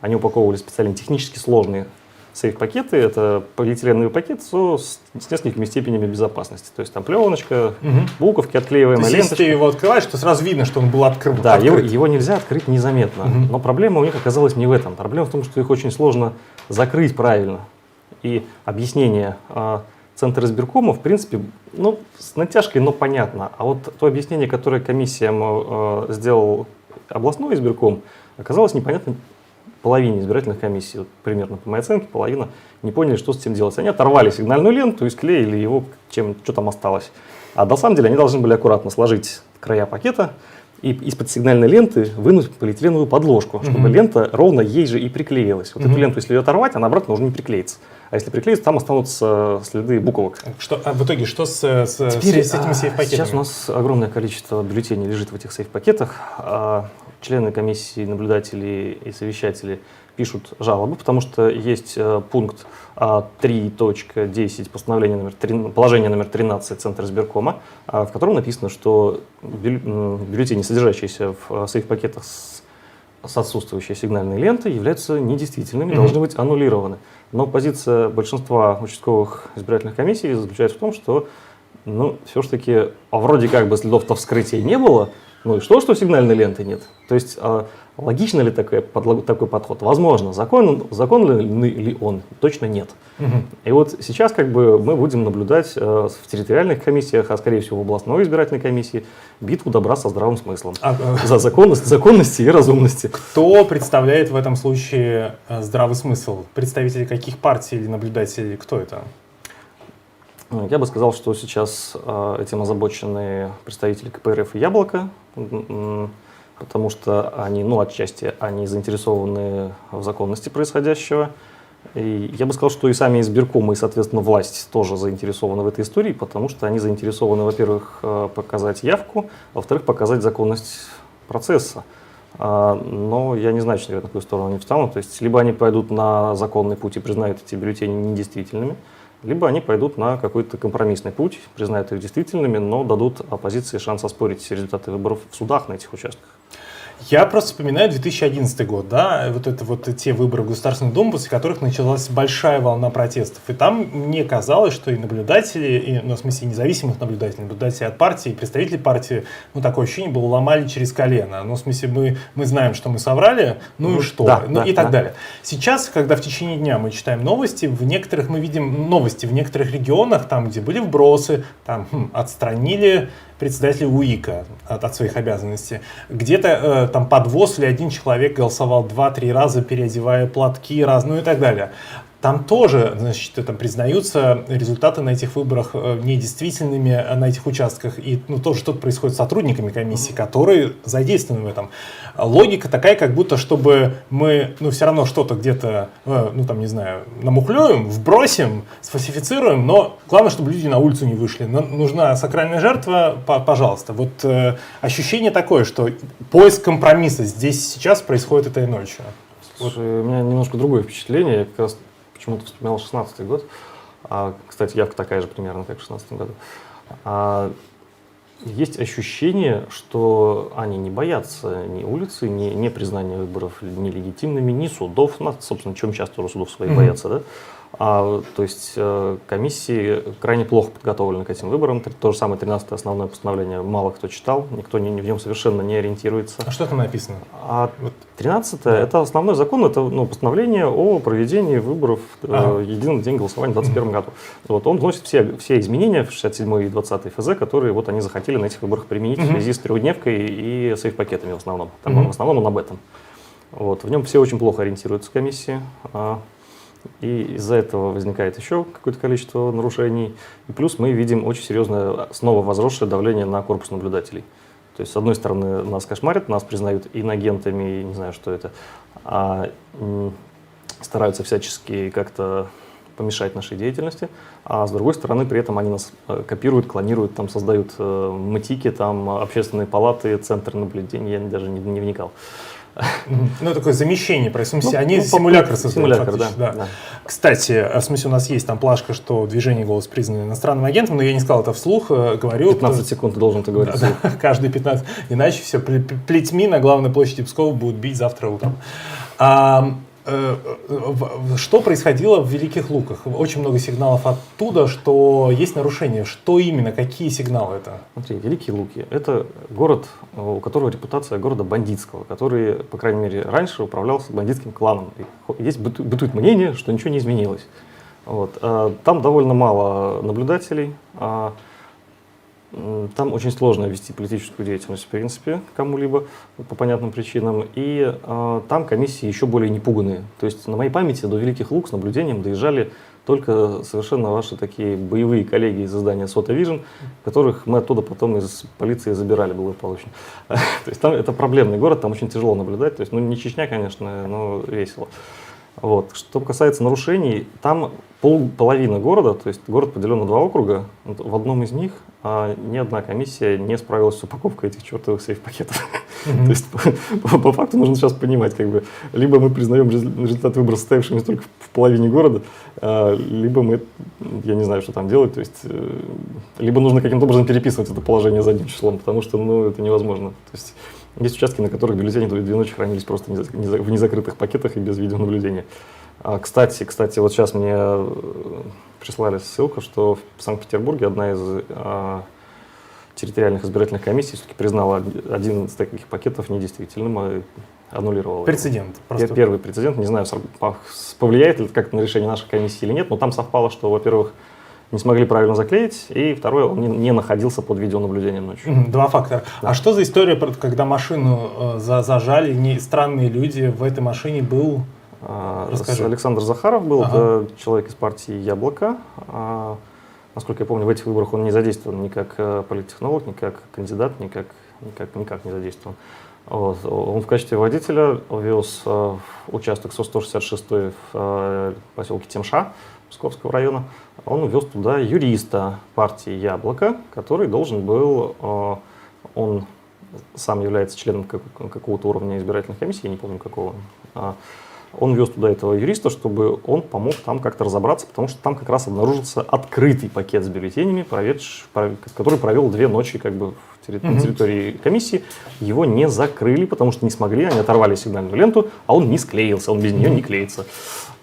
Они упаковывали специально технически сложные сейф-пакеты. Это полиэтиленовый пакет с несколькими степенями безопасности. То есть там пленочка, буковки, отклеиваемая ленточка. Если ты его открываешь, то сразу видно, что он был открыт. Да, его нельзя открыть незаметно. Но проблема у них оказалась не в этом. Проблема в том, что их очень сложно закрыть правильно. И объяснение Центра избиркома, в принципе, ну, с натяжкой, но понятно. А вот то объяснение, которое комиссиям сделал областной избирком, оказалось непонятно половине избирательных комиссий. Вот, примерно по моей оценке, половина не поняли, что с этим делать. Они оторвали сигнальную ленту и склеили его, что там осталось. А на самом деле они должны были аккуратно сложить края пакета и из-под сигнальной ленты вынуть полиэтиленовую подложку, чтобы лента ровно ей же и приклеилась. Вот эту ленту, если ее оторвать, она обратно уже не приклеится. А если приклеится, там останутся следы буковок. В итоге, что с этими сейф-пакетами? Сейчас у нас огромное количество бюллетеней лежит в этих сейф-пакетах. Члены комиссии, наблюдатели и совещатели пишут жалобы, потому что есть пункт 3.10 положения номер 13 Центра избиркома, в котором написано, что бюллетени, содержащиеся в сейф-пакетах с отсутствующей сигнальной лентой, являются недействительными, должны быть аннулированы. Но позиция большинства участковых избирательных комиссий заключается в том, что все-таки вроде как бы следов-то вскрытия не было, ну и что сигнальной ленты нет? То есть логично ли такой подход? Возможно. Законный ли он? Точно нет. И вот сейчас как бы мы будем наблюдать в территориальных комиссиях, а скорее всего в областной избирательной комиссии, битву добра со здравым смыслом. За законности и разумности. Кто представляет в этом случае здравый смысл? Представители каких партий или наблюдатели? Кто это? Я бы сказал, что сейчас этим озабочены представители КПРФ и Яблоко, потому что они, отчасти, они заинтересованы в законности происходящего. И я бы сказал, что и сами избиркомы, и, соответственно, власть тоже заинтересованы в этой истории, потому что они заинтересованы, во-первых, показать явку, а во-вторых, показать законность процесса. Но я не знаю, на какую сторону они встанут. То есть, либо они пойдут на законный путь и признают эти бюллетени недействительными, либо они пойдут на какой-то компромиссный путь, признают их действительными, но дадут оппозиции шанс оспорить результаты выборов в судах на этих участках. Я просто вспоминаю 2011 год, да, вот те выборы в Государственную Думу, после которых началась большая волна протестов. И там мне казалось, что и наблюдатели, в смысле независимых наблюдателей от партии, и представители партии, такое ощущение было, ломали через колено. В смысле мы знаем, что мы соврали, и что, и так далее. Сейчас, когда в течение дня мы читаем новости, мы видим новости в некоторых регионах, там, где были вбросы, там отстранили председателя УИКа от своих обязанностей. Где-то там подвоз или один человек голосовал 2-3 раза, переодевая платки и так далее. Там тоже, там признаются результаты на этих выборах недействительными на этих участках. И тоже что-то происходит с сотрудниками комиссии, которые задействованы в этом. Логика такая, как будто, чтобы мы, все равно что-то где-то, намухлюем, вбросим, сфальсифицируем, но главное, чтобы люди на улицу не вышли. Нужна сакральная жертва, пожалуйста. Вот ощущение такое, что поиск компромисса здесь сейчас происходит этой ночью. Слушай, у меня немножко другое впечатление. Я как раз почему-то вспоминал 16-й год. Кстати, явка такая же примерно, как в 16-м году. Есть ощущение, что они не боятся ни улицы, ни признания выборов нелегитимными, ни судов. Собственно, чем часто тоже судов своих боятся, да? То есть комиссии крайне плохо подготовлены к этим выборам. То же самое 13-е основное постановление мало кто читал, никто в нем совершенно не ориентируется. А что там написано? 13-е это основной закон, это постановление о проведении выборов единый день голосования в 2021 году. Он вносит все изменения в 67 и 20 ФЗ, которые они захотели на этих выборах применить в связи с трехдневкой и сейф-пакетами в основном. В основном он об этом. В нем все очень плохо ориентируются комиссии. И из-за этого возникает еще какое-то количество нарушений. И плюс мы видим очень серьезное, снова возросшее давление на корпус наблюдателей. То есть, с одной стороны, нас кошмарят, нас признают инагентами, не знаю, что это, стараются всячески как-то помешать нашей деятельности, а с другой стороны, при этом они нас копируют, клонируют, там создают МТИКи, там общественные палаты, центры наблюдения, я даже не вникал. Ну, такое замещение происходит. Ну, Они ну, симулятор создают. симулятор, фактически, да. Кстати, в смысле, у нас есть там плашка, что движение «Голос» признано иностранным агентом, но я не сказал это вслух, говорю. 15 секунд ты должен это говорить. Да, каждые 15. Иначе все, плетьми на главной площади Пскова будут бить завтра утром. Что происходило в Великих Луках? Очень много сигналов оттуда, что есть нарушения. Что именно? Какие сигналы это? Смотри, Великие Луки – это город, у которого репутация города бандитского, который, по крайней мере, раньше управлялся бандитским кланом. И есть бытует мнение, что ничего не изменилось. Вот. Там довольно мало наблюдателей. Там очень сложно вести политическую деятельность, в принципе, кому-либо по понятным причинам. И там комиссии еще более непуганные. То есть на моей памяти до Великих Луг с наблюдением доезжали только совершенно ваши такие боевые коллеги из издания Сота Vision, которых мы оттуда потом из полиции забирали благополучно. То есть там это проблемный город, там очень тяжело наблюдать. То есть, ну, не Чечня, конечно, но весело. Вот. Что касается нарушений, там половина города, то есть город поделен на 2 округа, в одном из них ни одна комиссия не справилась с упаковкой этих чертовых сейф-пакетов. То есть по факту нужно сейчас понимать, как бы, либо мы признаем результат выборов состоявшимися только в половине города, либо мы, я не знаю, что там делать, то есть либо нужно каким-то образом переписывать это положение задним числом, потому что, ну, это невозможно. То есть есть участки, на которых бюллетени 2 ночи хранились просто в незакрытых пакетах и без видеонаблюдения. Кстати, вот сейчас мне прислали ссылку, что в Санкт-Петербурге одна из территориальных избирательных комиссий все-таки признала один из таких пакетов недействительным, и аннулировала Прецедент. его. Первый прецедент. Не знаю, повлияет ли это как-то на решение нашей комиссии или нет, но там совпало, что, во-первых, не смогли правильно заклеить, и второе, он не находился под видеонаблюдением ночью. 2 фактора. Да. А что за история, когда машину зажали, странные люди, в этой машине был... Расскажи. Александр Захаров был, это человек из партии «Яблоко». Насколько я помню, в этих выборах он не задействован ни как политтехнолог, ни как кандидат, никак не задействован. Вот. Он в качестве водителя вез участок СО-166 в поселке Темша Псковского района. Он вез туда юриста партии «Яблоко», который должен был, он сам является членом какого-то уровня избирательной комиссии, я не помню какого, он вез туда этого юриста, чтобы он помог там как-то разобраться, потому что там как раз обнаружился открытый пакет с бюллетенями, который провел 2 ночи как бы на территории комиссии. Его не закрыли, потому что не смогли, они оторвали сигнальную ленту, а он не склеился, он без нее не клеится.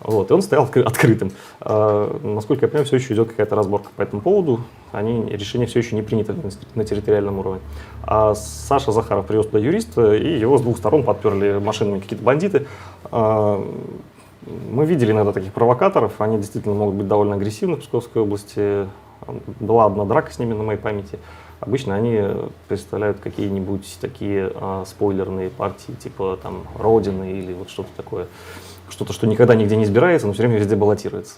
Вот, и он стоял открытым. Насколько я понимаю, все еще идет какая-то разборка по этому поводу. Решение все еще не принято на территориальном уровне. А Саша Захаров привез туда юриста, и его с 2 сторон подперли машинами какие-то бандиты. Мы видели иногда таких провокаторов, они действительно могут быть довольно агрессивны в Псковской области. Была одна драка с ними на моей памяти. Обычно они представляют какие-нибудь такие спойлерные партии, типа там Родины или вот что-то такое. Что-то, что никогда нигде не избирается, но все время везде баллотируется.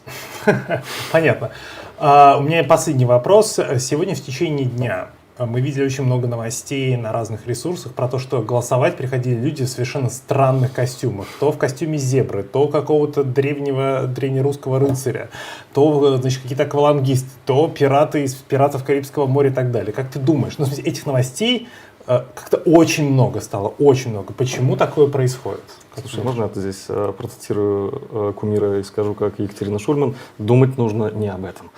Понятно. У меня последний вопрос. Сегодня в течение дня мы видели очень много новостей на разных ресурсах про то, что голосовать приходили люди в совершенно странных костюмах. То в костюме зебры, то какого-то древнерусского рыцаря, то, значит, какие-то аквалангисты, то пираты из «Пиратов Карибского моря» и так далее. Как ты думаешь? Ну, этих новостей как-то очень много стало, очень много. Почему такое происходит? Слушай, можно я здесь процитирую кумира и скажу, как Екатерина Шульман: думать нужно не об этом.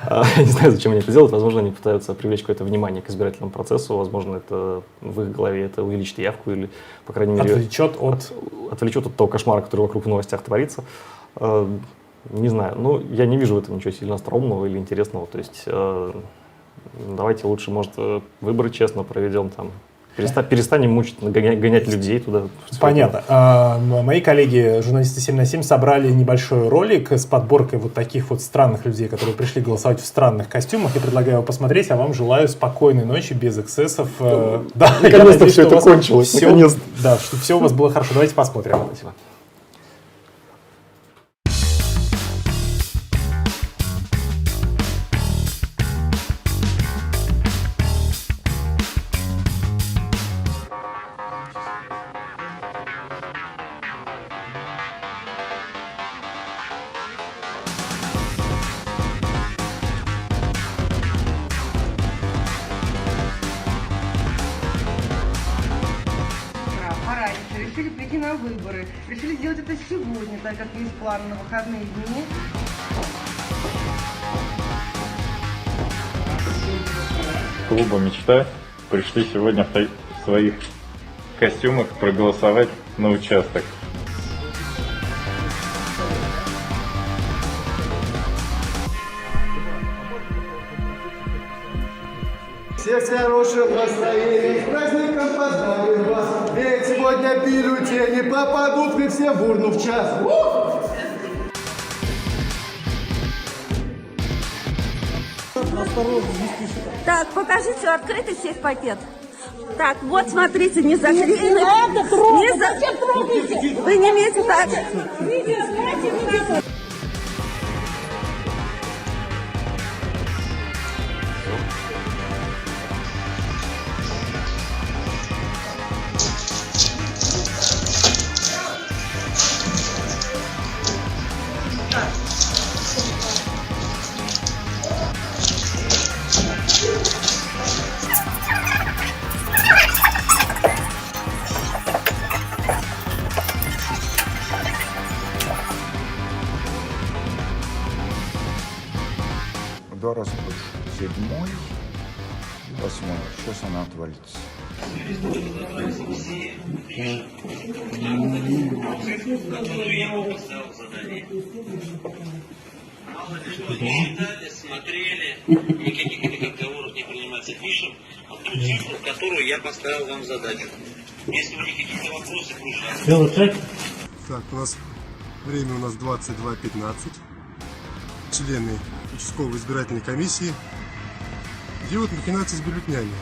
Я не знаю, зачем они это делают. Возможно, они пытаются привлечь какое-то внимание к избирательному процессу. Возможно, это в их голове это увеличит явку или, по крайней мере, отвлечет от того кошмара, который вокруг в новостях творится. Не знаю. Ну, я не вижу в этом ничего сильно остроумного или интересного. То есть давайте лучше, может, выборы честно проведем там. Перестанем мучить, гонять людей туда. Понятно. Мои коллеги, журналисты 7 на 7, собрали небольшой ролик с подборкой вот таких вот странных людей, которые пришли голосовать в странных костюмах. Я предлагаю его посмотреть, а вам желаю спокойной ночи, без эксцессов. Да, наконец-то все это кончилось. Да, чтобы все у вас было хорошо. Давайте посмотрим. Спасибо. на выборы. Решили сделать это сегодня, так как есть планы на выходные дни. Клуба «Мечта» пришли сегодня в своих костюмах проголосовать на участок. Всех с хорошим настроением, с праздником поздравим вас. Ведь сегодня бюллетени попадут вы все в урну в час. Так, покажите открытый сейф-пакет. Так, вот смотрите, не заклеено. Вы не имеете так. В 2 раза больше. 7-й, 8-й. Сейчас она отвалится. Смотрели, никаких разговоров не принимается. Пишем ту цифру, которую я поставил вам задачу. Если у них какие-то вопросы, пожалуйста. Так, время у нас 22:15. Члены участковой избирательной комиссии делают махинации с бюллетенями.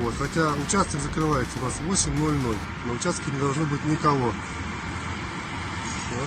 Вот, хотя участок закрывается у нас в 8:00. На участке не должно быть никого. Все.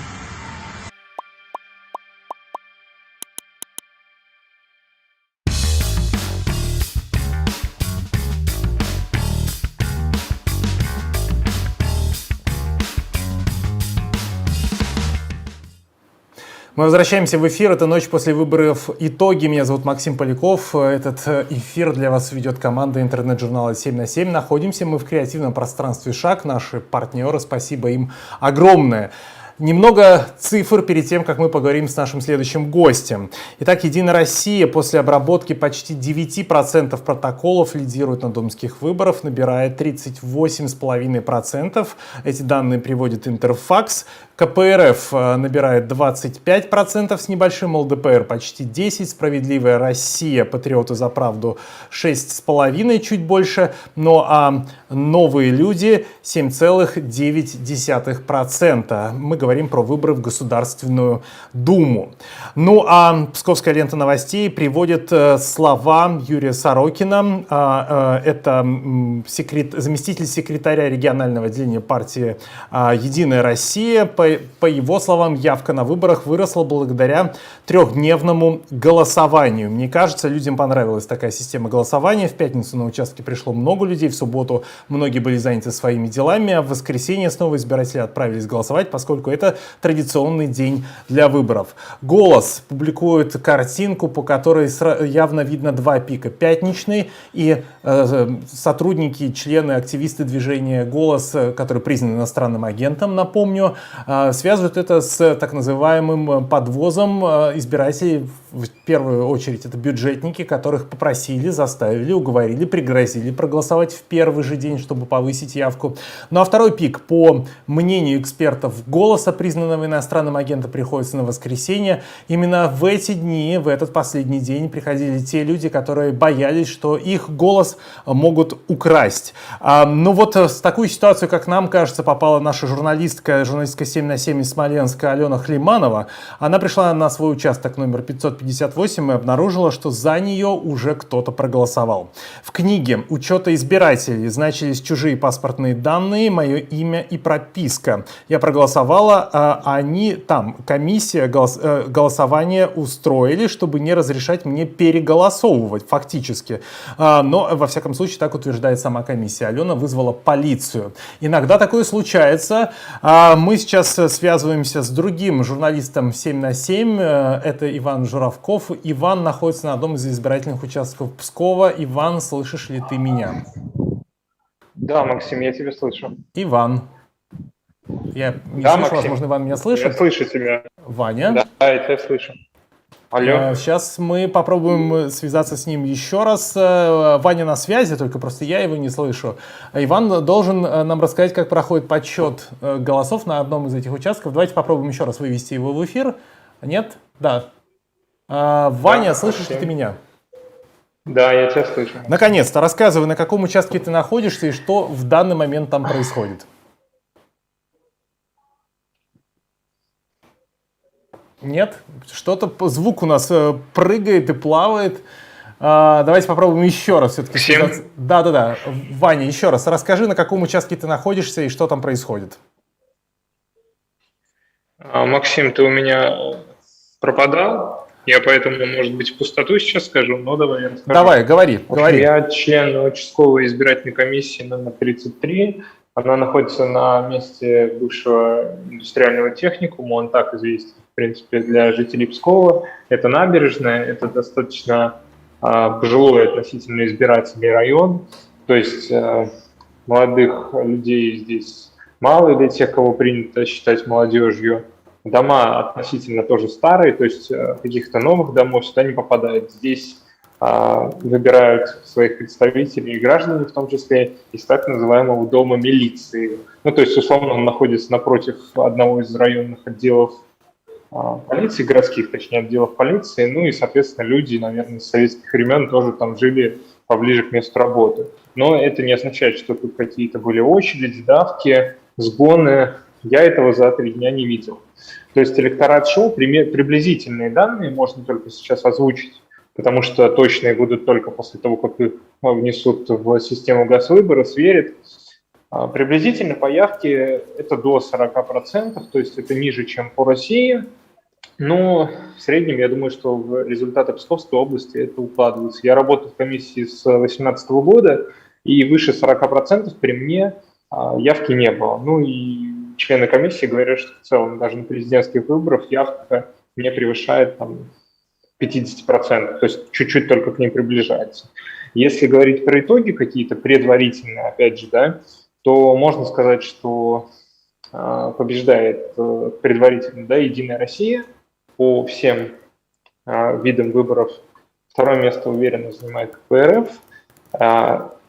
Мы возвращаемся в эфир. Это «Ночь после выборов. Итоги». Меня зовут Максим Поляков. Этот эфир для вас ведет команда интернет-журнала 7/7. Находимся мы в креативном пространстве «Шаг». Наши партнеры, спасибо им огромное. Немного цифр перед тем, как мы поговорим с нашим следующим гостем. Итак, «Единая Россия» после обработки почти 9% протоколов лидирует на думских выборах, набирает 38,5%. Эти данные приводит Интерфакс. КПРФ набирает 25% с небольшим, ЛДПР почти 10%, «Справедливая Россия», «Патриоты за правду» 6,5%, чуть больше, ну а «Новые люди» 7,9%. Мы говорим про выборы в Государственную Думу. Ну а Псковская лента новостей приводит слова Юрия Сорокина. Это заместитель секретаря регионального отделения партии «Единая Россия». По его словам, явка на выборах выросла благодаря 3-дневному голосованию. Мне кажется, людям понравилась такая система голосования. В пятницу на участке пришло много людей, в субботу многие были заняты своими делами, а в воскресенье снова избиратели отправились голосовать, поскольку это традиционный день для выборов. «Голос» публикует картинку, по которой явно видно 2 пика. Пятничный и сотрудники, члены, активисты движения «Голос», которые признаны иностранным агентом, напомню, связывают это с так называемым подвозом избирателей. В первую очередь это бюджетники, которых попросили, заставили, уговорили, пригрозили проголосовать в первый же день, чтобы повысить явку. Ну а второй пик, по мнению экспертов «Голоса», признанного иностранным агентом, приходится на воскресенье. Именно в эти дни, в этот последний день приходили те люди, которые боялись, что их голос могут украсть. Ну вот в такую ситуацию, как нам кажется, попала наша журналистка 7/7 из Смоленска Алена Хлиманова. Она пришла на свой участок номер 558 и обнаружила, что за нее уже кто-то проголосовал. В книге учета избирателей значились чужие паспортные данные, мое имя и прописка. Я проголосовала, а они там, комиссия голосования устроили, чтобы не разрешать мне переголосовывать фактически. Но, во всяком случае, так утверждает сама комиссия. Алена вызвала полицию. Иногда такое случается. Мы сейчас связываемся с другим журналистом 7/7. Это Иван Журавков. Иван находится на одном из избирательных участков Пскова. Иван, слышишь ли ты меня? Да, Максим, я тебя слышу. Иван. Я не Да, слышу, Максим. возможно, Иван меня слышит. Я слышу тебя. Ваня. Да, я тебя слышу. Алло. Сейчас мы попробуем связаться с ним еще раз. Ваня на связи, только просто я его не слышу. Иван должен нам рассказать, как проходит подсчет голосов на одном из этих участков. Давайте попробуем еще раз вывести его в эфир. Нет? Да. Ваня, Да, слышишь ли Максим. ты меня? Да, я тебя слышу. Наконец-то, рассказывай, на каком участке ты находишься и что в данный момент там происходит. Нет? Что-то звук у нас прыгает и плавает. Давайте попробуем еще раз все-таки. Да. Ваня, еще раз расскажи, на каком участке ты находишься и что там происходит. Максим, ты у меня пропадал. Я поэтому, может быть, в пустоту сейчас скажу, но давай я расскажу. Давай, говори. Я член участковой избирательной комиссии номер 33. Она находится на месте бывшего индустриального техникума, он так известен, в принципе, для жителей Пскова. Это набережная, это достаточно пожилой относительно избирательный район, то есть молодых людей здесь мало, для тех, кого принято считать молодежью. Дома относительно тоже старые, то есть каких-то новых домов сюда не попадает. Здесь выбирают своих представителей и граждане, в том числе из так называемого дома милиции. Ну, то есть, условно, он находится напротив одного из районных отделов полиции, городских, точнее, отделов полиции. Ну и, соответственно, люди, наверное, с советских времен тоже там жили поближе к месту работы. Но это не означает, что тут какие-то были очереди, давки, сгоны. Я этого за 3 дня не видел. То есть электорат шел, приблизительные данные можно только сейчас озвучить, потому что точные будут только после того, как их внесут в систему Газвыбора, сверят. Приблизительно по явке это до 40%, то есть это ниже, чем по России. Но в среднем, я думаю, что в результаты Псковской области это укладывается. Я работаю в комиссии с 2018 года, и выше 40% при мне явки не было. Ну и члены комиссии говорят, что в целом даже на президентских выборах явка не превышает там 50%, то есть чуть-чуть только к ним приближается. Если говорить про итоги какие-то предварительные, опять же, да, то можно сказать, что побеждает предварительно, да, «Единая Россия» по всем видам выборов. Второе место уверенно занимает КПРФ.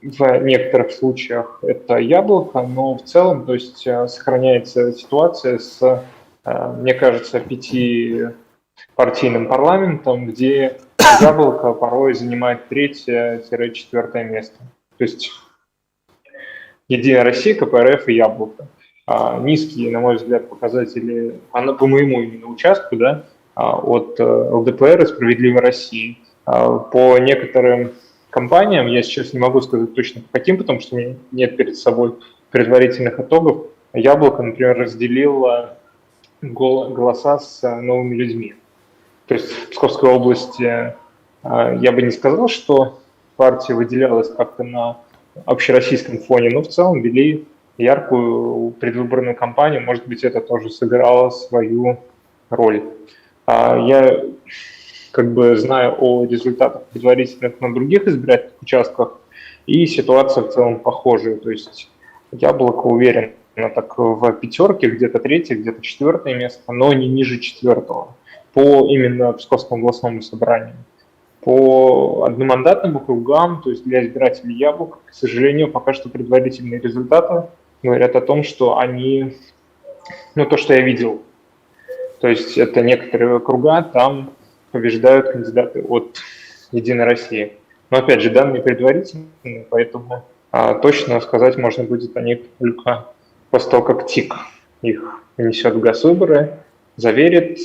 В некоторых случаях это «Яблоко», но в целом, то есть сохраняется ситуация с, мне кажется, 5-партийным парламентом, где «Яблоко» порой занимает 3-4 место. То есть «Единая Россия», КПРФ и «Яблоко». Низкие, на мой взгляд, показатели по моему именно участку, да, от ЛДПР и «Справедливой России». По некоторым компаниям, я сейчас не могу сказать точно по каким, потому что у меня нет перед собой предварительных итогов, «Яблоко», например, разделило голоса с новыми людьми. То есть в Псковской области я бы не сказал, что партия выделялась как-то на общероссийском фоне, но в целом вели яркую предвыборную кампанию. Может быть, это тоже сыграло свою роль. Я как бы знаю о результатах предварительных на других избирательных участках, и ситуация в целом похожая. То есть «Яблоко» уверенно так в пятерке, где-то 3-е, где-то 4-е место, но не ниже 4-го по именно Псковскому областному собранию. По одномандатным округам, то есть для избирателей «Яблока», к сожалению, пока что предварительные результаты говорят о том, что они, ну, то, что я видел, то есть это некоторые округа, там побеждают кандидаты от «Единой России». Но, опять же, данные предварительные, поэтому точно сказать можно будет о них только после того, как ТИК их внесет в Газвыборы, заверит,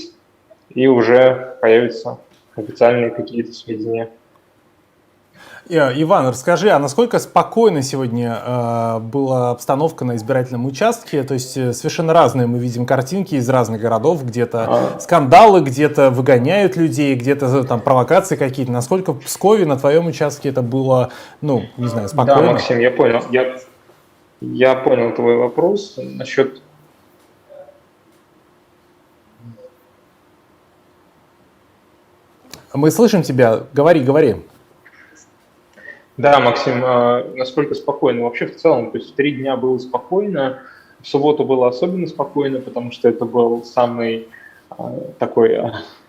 и уже появятся официальные какие-то сведения. Иван, расскажи, а насколько спокойно сегодня была обстановка на избирательном участке? То есть совершенно разные мы видим картинки из разных городов, где-то скандалы, где-то выгоняют людей, где-то там провокации какие-то. Насколько в Пскове на твоем участке это было, ну, не знаю, спокойно? Да, Максим, я понял. Я понял твой вопрос насчет... Мы слышим тебя. Говори. Да, Максим, насколько спокойно? Вообще в целом, то есть 3 дня было спокойно, в субботу было особенно спокойно, потому что это был самый такой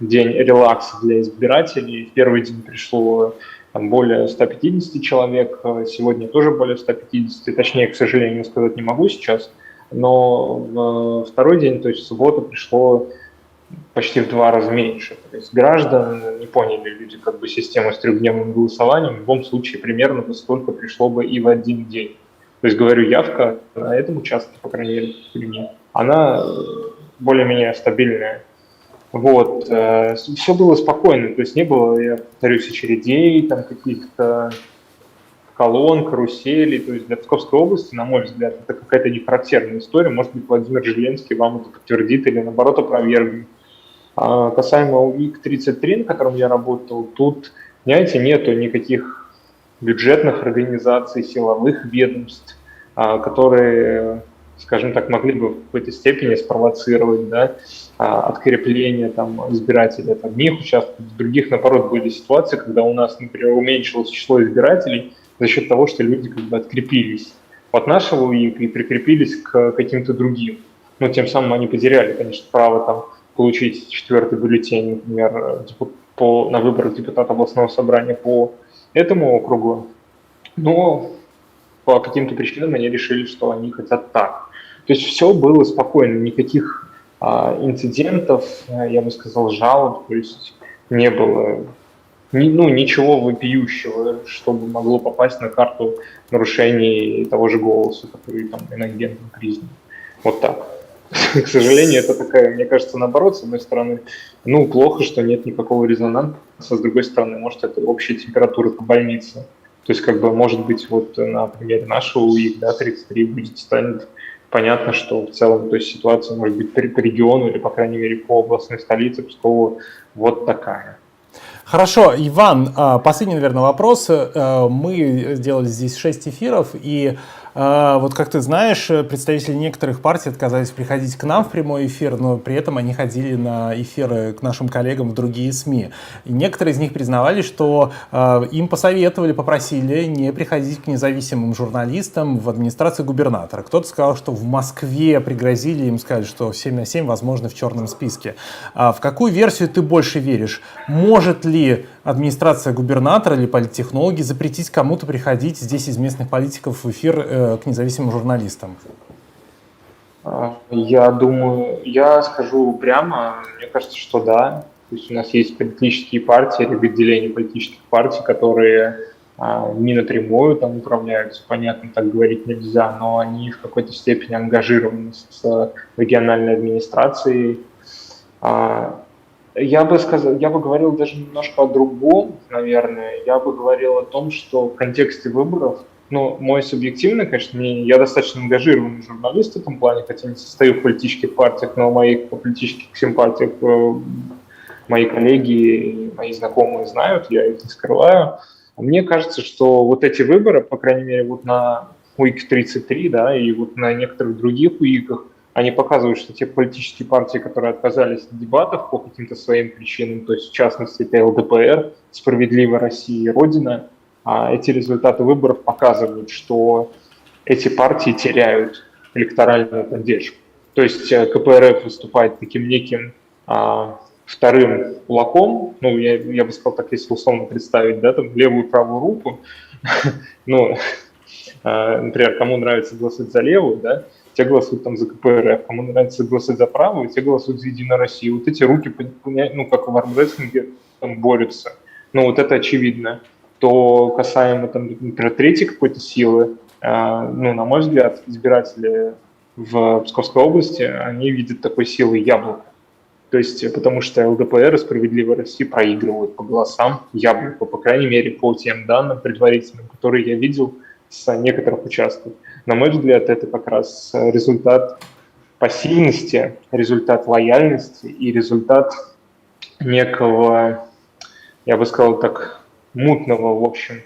день релакса для избирателей. В первый день пришло там более 150 человек, сегодня тоже более 150, точнее, к сожалению, сказать не могу сейчас, но в второй день, то есть в субботу, пришло почти в 2 раза меньше. То есть граждан не поняли люди как бы систему с 3-дневным голосованием, в любом случае примерно столько пришло бы и в один день. То есть, говорю, явка на этом участке, по крайней мере, она более-менее стабильная. Вот, все было спокойно, то есть не было, я повторюсь, очередей, там каких-то колонн, каруселей, то есть для Псковской области, на мой взгляд, это какая-то нехарактерная история, может быть, Владимир Жиленский вам это подтвердит или, наоборот, опровергнет. Касаемо УИК-33, на котором я работал, тут, знаете, нету никаких бюджетных организаций, силовых ведомств, которые, скажем так, могли бы в какой-то степени спровоцировать, да, открепление там избирателей от одних участков, от других, наоборот, были ситуации, когда у нас, например, уменьшилось число избирателей за счет того, что люди как бы открепились от нашего УИК и прикрепились к каким-то другим. Но тем самым они потеряли, конечно, право там получить 4-й бюллетень, например, на выборах депутата областного собрания по этому округу, но по каким-то причинам они решили, что они хотят так. То есть все было спокойно, никаких инцидентов, я бы сказал, жалоб, то есть не было ничего вопиющего, чтобы могло попасть на карту нарушений того же голоса, который там иногентно признан. Вот так. К сожалению, это такая, мне кажется, наоборот, с одной стороны, плохо, что нет никакого резонанса, с другой стороны, может, это общая температура по больнице. То есть, как бы, может быть, вот на примере нашего УИК, да, 33 станет понятно, что в целом, то есть, ситуация может быть по региону или, по крайней мере, по областной столице Пскову вот такая. Хорошо, Иван, последний, наверное, вопрос. Мы сделали здесь 6 эфиров, и вот как ты знаешь, представители некоторых партий отказались приходить к нам в прямой эфир, но при этом они ходили на эфиры к нашим коллегам в другие СМИ. И некоторые из них признавали, что им посоветовали, попросили не приходить к независимым журналистам в администрацию губернатора. Кто-то сказал, что в Москве пригрозили, им сказали, что 7 на 7 возможно в черном списке. В какую версию ты больше веришь? Может ли администрация губернатора или политтехнологи запретить кому-то приходить здесь из местных политиков в эфир к независимым журналистам? Я думаю, я скажу прямо, мне кажется, что да. То есть у нас есть политические партии, или отделения политических партий, которые не напрямую там управляются, понятно, так говорить нельзя, но они в какой-то степени ангажированы с региональной администрацией. Я бы говорил даже немножко о другом, наверное. Я бы говорил о том, что в контексте выборов, мой субъективный, конечно, мнение, я достаточно ангажированный журналист в этом плане, хотя не состою в политических партиях, но по политических симпатиях мои коллеги, мои знакомые знают, я их не скрываю. Мне кажется, что вот эти выборы, по крайней мере, вот на УИК-33, да, и вот на некоторых других УИКах, они показывают, что те политические партии, которые отказались от дебатов по каким-то своим причинам, то есть в частности это ЛДПР, «Справедливая Россия» и «Родина», эти результаты выборов показывают, что эти партии теряют электоральную поддержку. То есть КПРФ выступает таким неким вторым кулаком, я бы сказал так, если условно представить, да, там левую и правую руку, например, кому нравится голосовать за левую, да, те голосуют там за КПРФ, кому нравится голосовать за правую, те голосуют за Единую Россию. Вот эти руки, как в армрестлинге, там борются. Вот это очевидно. То касаемо, там, например, третьей какой-то силы, на мой взгляд, избиратели в Псковской области, они видят такой силой яблоко. То есть, потому что ЛДПР и «Справедливая Россия» проигрывают по голосам яблоко, по крайней мере, по тем данным предварительным, которые я видел с некоторых участков. На мой взгляд, это как раз результат пассивности, результат лояльности и результат некого, я бы сказал так, мутного, в общем,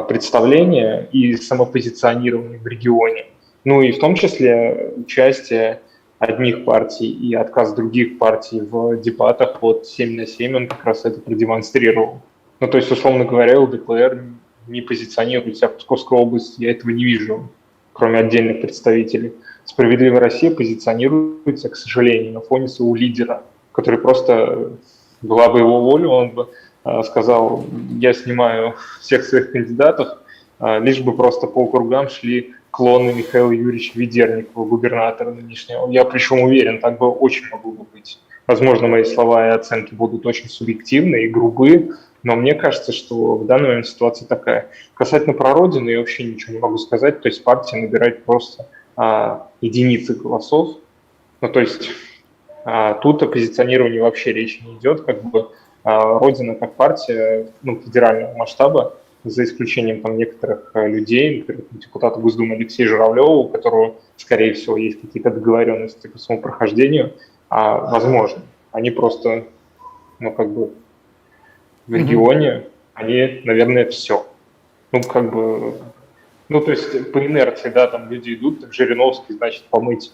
представления и самопозиционирования в регионе. И в том числе участие одних партий и отказ других партий в дебатах 7 на 7, он как раз это продемонстрировал. То есть, условно говоря, ЛДПР не позиционирует себя в Псковской области, я этого не вижу, кроме отдельных представителей. «Справедливая Россия» позиционируется, к сожалению, на фоне своего лидера, который просто, была бы его воля, он бы сказал: я снимаю всех своих кандидатов, лишь бы просто по округам шли клоны Михаила Юрьевича Ведерникова, губернатора нынешнего. Я причем уверен, так бы очень могло бы быть. Возможно, мои слова и оценки будут очень субъективны и грубые, но мне кажется, что в данный момент ситуация такая. Касательно прародины я вообще ничего не могу сказать, то есть партия набирает просто единицы голосов, ну то есть тут о позиционировании вообще речи не идет, как бы Родина как партия, ну, федерального масштаба, за исключением там некоторых людей, например, депутата Госдумы Алексея Журавлева, у которого, скорее всего, есть какие-то договоренности по своему прохождению, возможно, они просто, ну, как бы в регионе, они, наверное, все. Ну, как бы, ну, то есть по инерции, да, там люди идут, так Жириновский, значит, помыть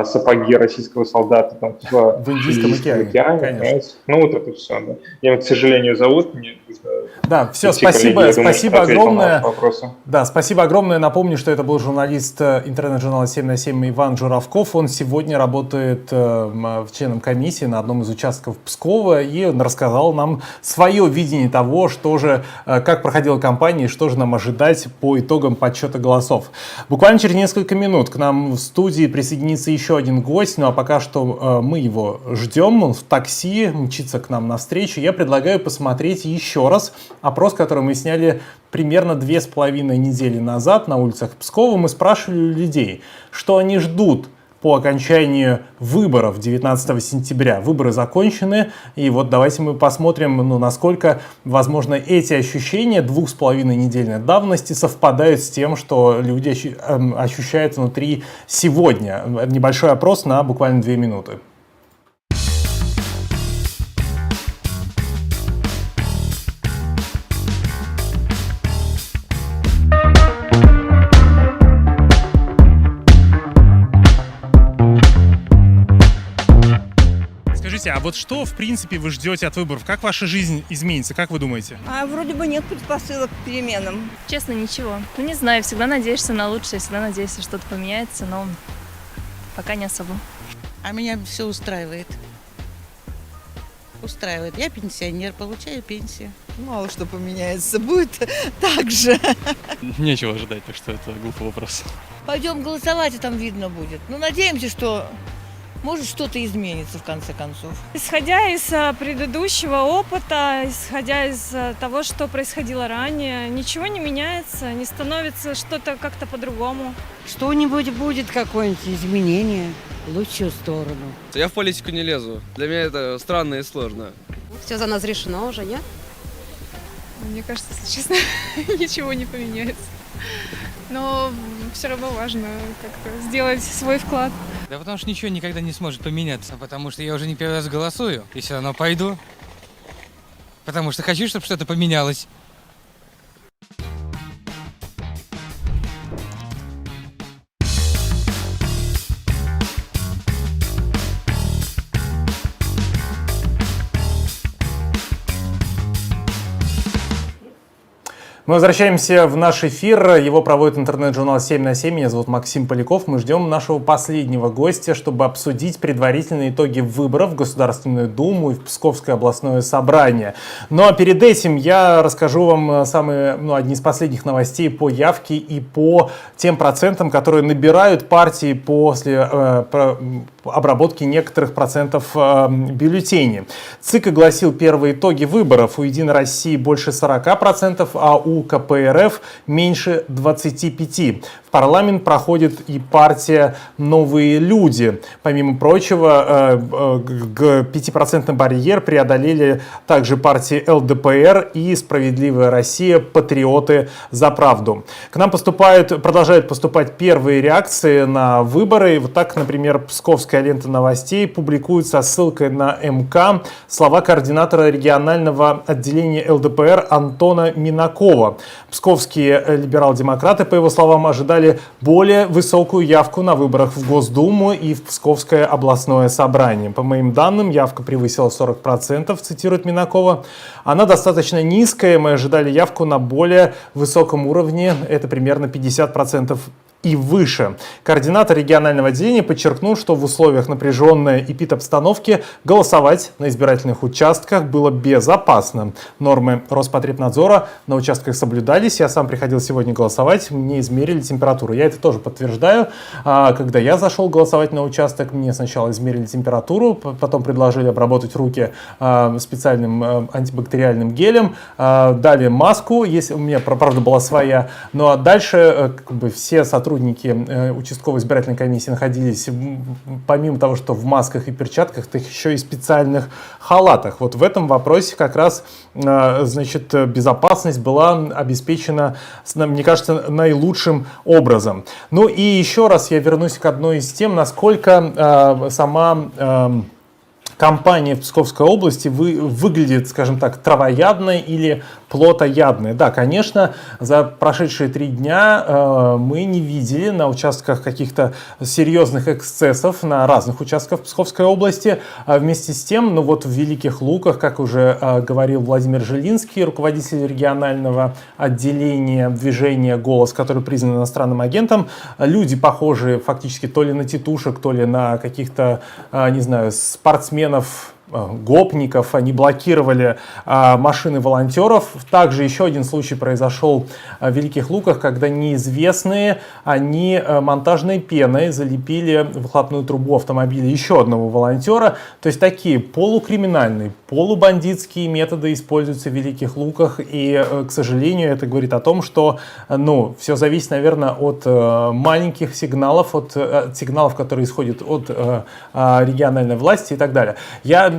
сапоги российского солдата там, в Индийском океане. Ну, вот это все, да. Я, к сожалению, зовут мне. Да, все, спасибо, спасибо огромное. Да, спасибо огромное. Напомню, что это был журналист интернет-журнала 7 на 7 Иван Журавков. Он сегодня работает членом комиссии на одном из участков Пскова, и он рассказал нам свое видение того, что же, как проходила кампания и что же нам ожидать по итогам подсчета голосов. Буквально через несколько минут к нам в студии присоединится еще один гость, ну а пока что мы его ждем, он в такси, мчится к нам навстречу. Я предлагаю посмотреть еще раз опрос, который мы сняли примерно 2,5 недели назад на улицах Пскова. Мы спрашивали у людей, что они ждут по окончанию выборов 19 сентября. Выборы закончены, и вот давайте мы посмотрим, ну, насколько, возможно, эти ощущения 2,5-недельной давности совпадают с тем, что люди ощущают внутри сегодня. Небольшой опрос на буквально 2 минуты. А вот что, в принципе, вы ждете от выборов? Как ваша жизнь изменится? Как вы думаете? Вроде бы нет предпосылок к переменам. Честно, ничего. Ну, не знаю, всегда надеешься на лучшее, всегда надеешься, что что-то поменяется, но пока не особо. А меня все устраивает. Устраивает. Я пенсионер, получаю пенсию. Мало что поменяется. Будет так же. Нечего ожидать, так что это глупый вопрос. Пойдем голосовать, и там видно будет. Ну, надеемся, что... Может, что-то изменится в конце концов. Исходя из предыдущего опыта, исходя из того, что происходило ранее, ничего не меняется, не становится что-то как-то по-другому. Что-нибудь будет, какое-нибудь изменение в лучшую сторону. Я в политику не лезу. Для меня это странно и сложно. Все за нас решено уже, нет? Мне кажется, честно, ничего не поменяется. Но все равно важно как-то сделать свой вклад. Да потому что ничего никогда не сможет поменяться, потому что я уже не первый раз голосую, и все равно пойду. Потому что хочу, чтобы что-то поменялось. Мы возвращаемся в наш эфир. Его проводит интернет-журнал 7 на 7. Меня зовут Максим Поляков. Мы ждем нашего последнего гостя, чтобы обсудить предварительные итоги выборов в Государственную Думу и в Псковское областное собрание. Но перед этим я расскажу вам одни из последних новостей по явке и по тем процентам, которые набирают партии после обработки некоторых процентов бюллетеней. ЦИК огласил первые итоги выборов. У «Единой России» больше 40%, а у КПРФ меньше 25%. В парламент проходит и партия «Новые люди». Помимо прочего, 5% барьер преодолели также партии ЛДПР и «Справедливая Россия», «Патриоты за правду». К нам продолжают поступать первые реакции на выборы. Вот так, например, Псковская лента новостей публикует со ссылкой на МК слова координатора регионального отделения ЛДПР Антона Минакова. Псковские либерал-демократы, по его словам, ожидали наблюдали более высокую явку на выборах в Госдуму и в Псковское областное собрание. По моим данным, явка превысила 40%, цитирует Минакова. Она достаточно низкая, мы ожидали явку на более высоком уровне, это примерно 50% и выше. Координатор регионального отделения подчеркнул, что в условиях напряженной эпидобстановки голосовать на избирательных участках было безопасно. Нормы Роспотребнадзора на участках соблюдались. Я сам приходил сегодня голосовать, мне измерили температуру. Я это тоже подтверждаю. Когда я зашел голосовать на участок, мне сначала измерили температуру, потом предложили обработать руки специальным антибактериальным гелем, дали маску, если у меня, правда, была своя. Ну а дальше все сотрудники участковой избирательной комиссии находились, помимо того, что в масках и перчатках, так еще и специальных халатах. Вот в этом вопросе как раз, значит, безопасность была обеспечена, мне кажется, наилучшим образом. Ну и еще раз я вернусь к одной из тем, насколько сама кампания в Псковской области выглядит, скажем так, травоядной или плотоядной. Да, конечно, за прошедшие 3 дня мы не видели на участках каких-то серьезных эксцессов на разных участках Псковской области. Вместе с тем, ну вот в Великих Луках, как уже говорил Владимир Жилинский, руководитель регионального отделения движения «Голос», который признан иностранным агентом, люди похожие фактически то ли на тетушек, то ли на каких-то, не знаю, спортсменов, гопников, они блокировали машины волонтеров. Также еще один случай произошел в Великих Луках, когда неизвестные, они монтажной пеной залепили выхлопную трубу автомобиля еще одного волонтера. То есть такие полукриминальные, полубандитские методы используются в Великих Луках. И, к сожалению, это говорит о том, что все зависит, наверное, от маленьких сигналов, от сигналов, которые исходят от региональной власти и так далее. Я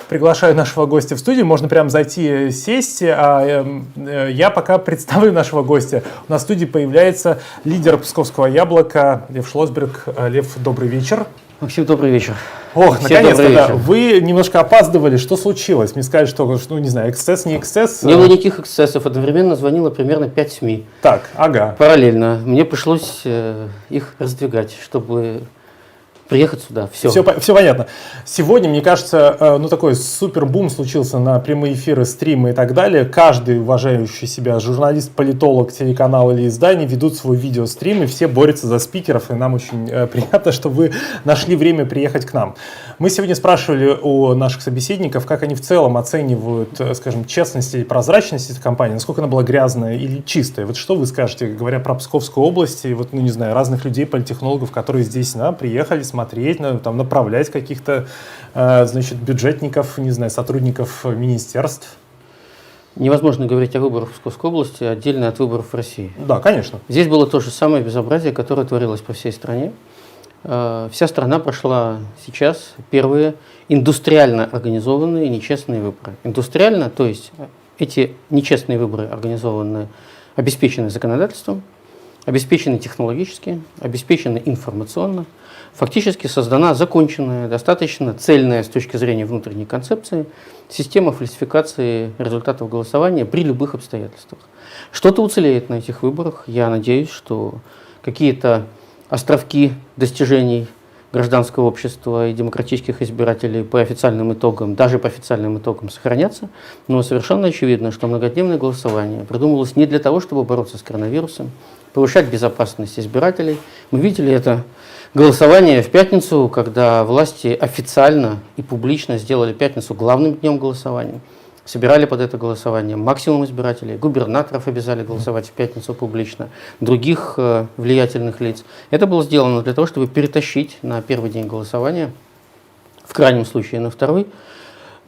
приглашаю нашего гостя в студию, можно прямо зайти, сесть, я пока представлю нашего гостя. У нас в студии появляется лидер Псковского яблока Лев Шлосберг. Лев, добрый вечер. Максим, добрый вечер. Ох, наконец-то, да. Вы немножко опаздывали, что случилось? Мне сказали, что, не знаю, эксцесс, не эксцесс. Не было никаких эксцессов, одновременно звонило примерно 5 СМИ. Так, ага. Параллельно. Мне пришлось их раздвигать, чтобы приехать сюда. Все понятно. Сегодня, мне кажется, такой супер-бум случился на прямые эфиры, стримы и так далее. Каждый уважающий себя журналист, политолог, телеканал или издание ведут свой видеострим, и все борются за спикеров, и нам очень приятно, что вы нашли время приехать к нам. Мы сегодня спрашивали у наших собеседников, как они в целом оценивают, скажем, честность или прозрачность этой кампании, насколько она была гразная или чистая. Вот что вы скажете, говоря про Псковскую область, и вот, не знаю, разных людей, политтехнологов, которые здесь приехали смотреть, там, направлять каких-то, значит, бюджетников, не знаю, сотрудников министерств? Невозможно говорить о выборах в Псковской области отдельно от выборов в России. Да, конечно. Здесь было то же самое безобразие, которое творилось по всей стране. Вся страна прошла сейчас первые индустриально организованные нечестные выборы. Индустриально, то есть эти нечестные выборы организованы, обеспечены законодательством, обеспечены технологически, обеспечены информационно. Фактически создана законченная, достаточно цельная с точки зрения внутренней концепции система фальсификации результатов голосования при любых обстоятельствах. Что-то уцелеет на этих выборах. Я надеюсь, что какие-то островки достижений гражданского общества и демократических избирателей по официальным итогам, даже по официальным итогам сохранятся. Но совершенно очевидно, что многодневное голосование придумывалось не для того, чтобы бороться с коронавирусом, повышать безопасность избирателей. Мы видели это голосование в пятницу, когда власти официально и публично сделали пятницу главным днем голосования. Собирали под это голосование максимум избирателей, губернаторов обязали голосовать в пятницу публично, других влиятельных лиц. Это было сделано для того, чтобы перетащить на первый день голосования, в крайнем случае на второй,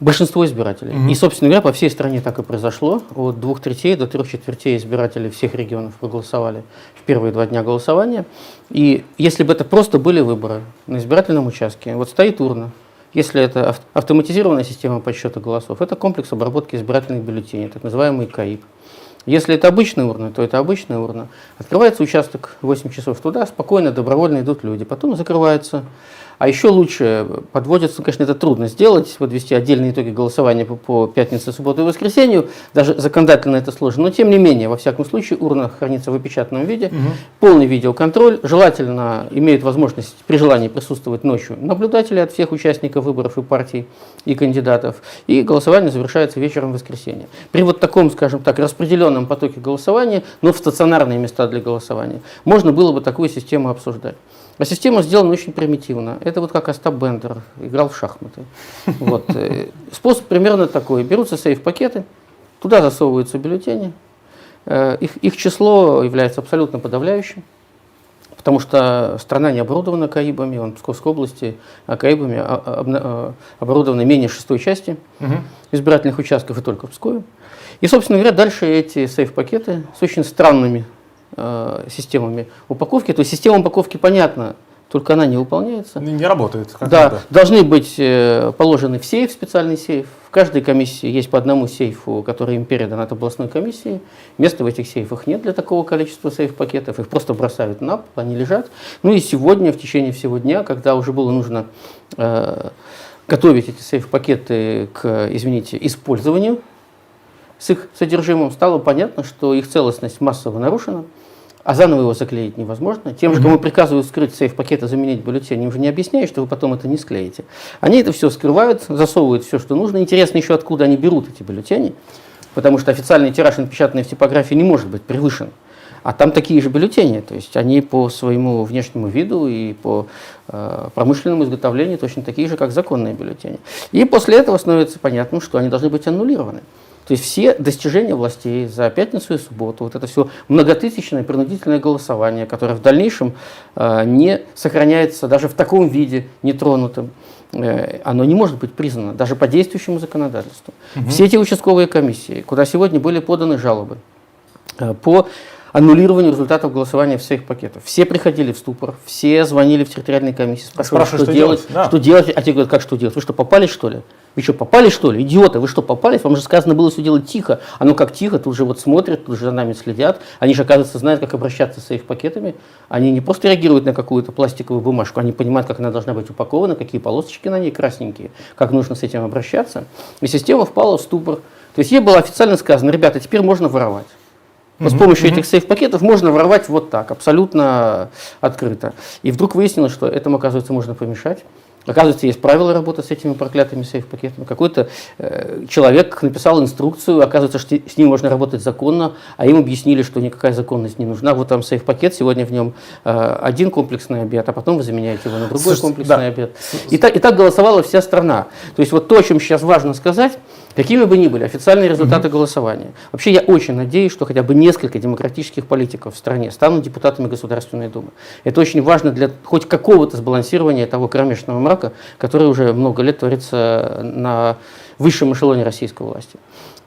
большинство избирателей. И, собственно говоря, по всей стране так и произошло. От 2/3 до 3/4 избирателей всех регионов проголосовали в первые 2 дня голосования. И если бы это просто были выборы на избирательном участке, вот стоит урна. Если это автоматизированная система подсчета голосов, это комплекс обработки избирательных бюллетеней, так называемый КАИП. Если это обычная урна, то это обычная урна. Открывается участок в 8 часов, туда спокойно, добровольно идут люди. Потом закрывается А еще лучше подводится, конечно, это трудно сделать, подвести отдельные итоги голосования по пятнице, субботу и воскресенью, даже законодательно это сложно, но тем не менее, во всяком случае, урна хранится в опечатанном виде, полный видеоконтроль, желательно имеют возможность при желании присутствовать ночью наблюдатели от всех участников выборов и партий, и кандидатов, и голосование завершается вечером в воскресенье. При вот таком, скажем так, распределенном потоке голосования, но в стационарные места для голосования, можно было бы такую систему обсуждать. А система сделана очень примитивно. Это вот как Остап Бендер играл в шахматы. Вот. Способ примерно такой. Берутся сейф-пакеты, туда засовываются бюллетени. Их число является абсолютно подавляющим, потому что страна не оборудована КАИБами, в Псковской области КАИБами оборудованы менее 6 части избирательных участков и только в Пскове. И, собственно говоря, дальше эти сейф-пакеты с очень странными системами упаковки. То есть система упаковки понятна, только она не выполняется. Не работает. Да, должны быть положены в сейф, специальный сейф. В каждой комиссии есть по одному сейфу, который им передан от областной комиссии. Места в этих сейфах нет для такого количества сейф-пакетов. Их просто бросают на пол, они лежат. Ну и сегодня, в течение всего дня, когда уже было нужно готовить эти сейф-пакеты к, извините, использованию с их содержимым, стало понятно, что их целостность массово нарушена, а заново его заклеить невозможно. Тем же, кому приказывают вскрыть сейф-пакет и заменить бюллетень, им уже не объясняют, что вы потом это не склеите. Они это все скрывают, засовывают все, что нужно. Интересно еще, откуда они берут эти бюллетени, потому что официальный тираж, напечатанный в типографии, не может быть превышен. А там такие же бюллетени, то есть они по своему внешнему виду и по промышленному изготовлению точно такие же, как законные бюллетени. И после этого становится понятным, что они должны быть аннулированы. То есть все достижения властей за пятницу и субботу, вот это все многотысячное принудительное голосование, которое в дальнейшем не сохраняется даже в таком виде, нетронутым, оно не может быть признано даже по действующему законодательству. Все эти участковые комиссии, куда сегодня были поданы жалобы по аннулированию результатов голосования всех пакетов. Все приходили в ступор, все звонили в территориальные комиссии, спрашивали, что делать, что делать, а те говорят, как что делать, вы что, попались что ли? Вы что, попались что ли? Идиоты, вы что, попались? Вам же сказано было все делать тихо. Оно как тихо, тут же вот смотрят, тут же за нами следят. Они же, оказывается, знают, как обращаться с их пакетами. Они не просто реагируют на какую-то пластиковую бумажку, они понимают, как она должна быть упакована, какие полосочки на ней красненькие, как нужно с этим обращаться. И система впала в ступор. То есть ей было официально сказано, ребята, теперь можно воровать. Вот с помощью этих сейф-пакетов можно воровать вот так, абсолютно открыто. И вдруг выяснилось, что этому, оказывается, можно помешать. Оказывается, есть правила работы с этими проклятыми сейф-пакетами. Какой-то человек написал инструкцию, оказывается, что с ним можно работать законно, а им объяснили, что никакая законность не нужна. Вот там сейф-пакет, сегодня в нем один комплексный обед, а потом вы заменяете его на другой комплексный обед. И так голосовала вся страна. То есть вот то, о чем сейчас важно сказать, какими бы ни были официальные результаты голосования. Вообще я очень надеюсь, что хотя бы несколько демократических политиков в стране станут депутатами Государственной Думы. Это очень важно для хоть какого-то сбалансирования того кромешного мрака, который уже много лет творится на высшем эшелоне российской власти.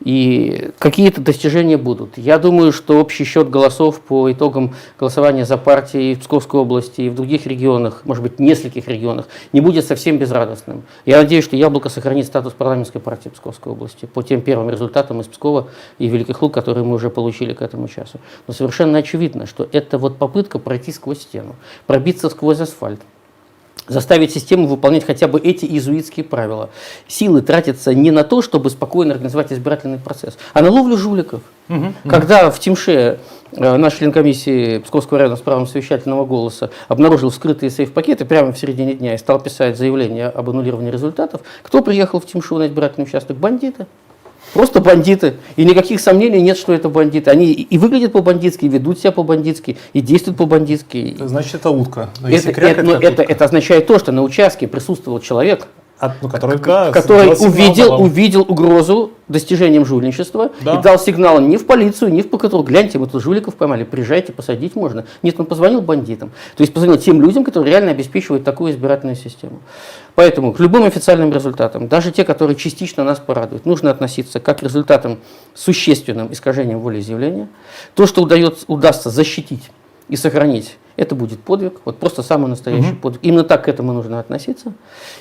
И какие-то достижения будут. Я думаю, что общий счет голосов по итогам голосования за партии в Псковской области и в других регионах, может быть, нескольких регионах, не будет совсем безрадостным. Я надеюсь, что Яблоко сохранит статус парламентской партии Псковской области по тем первым результатам из Пскова и Великих Луг, которые мы уже получили к этому часу. Но совершенно очевидно, что это вот попытка пройти сквозь стену, пробиться сквозь асфальт, заставить систему выполнять хотя бы эти иезуитские правила. Силы тратятся не на то, чтобы спокойно организовать избирательный процесс, а на ловлю жуликов. Когда в Тимше наш член комиссии Псковского района с правом совещательного голоса обнаружил вскрытые сейф-пакеты прямо в середине дня и стал писать заявление об аннулировании результатов, кто приехал в Тимшу на избирательный участок? Бандиты. Просто бандиты. И никаких сомнений нет, что это бандиты. Они и выглядят по-бандитски, и ведут себя по-бандитски, и действуют по-бандитски. Значит, это утка. Это означает то, что на участке присутствовал человек, который увидел угрозу достижением жульничества и дал сигнал не в полицию, не в прокуратуру. Гляньте, мы тут жуликов поймали, приезжайте, посадить можно. Нет, он позвонил бандитам. То есть позвонил тем людям, которые реально обеспечивают такую избирательную систему. Поэтому к любым официальным результатам, даже те, которые частично нас порадуют, нужно относиться как к результатам существенным искажением волеизъявления. То, что удастся защитить и сохранить, это будет подвиг, вот просто самый настоящий подвиг. Именно так к этому нужно относиться.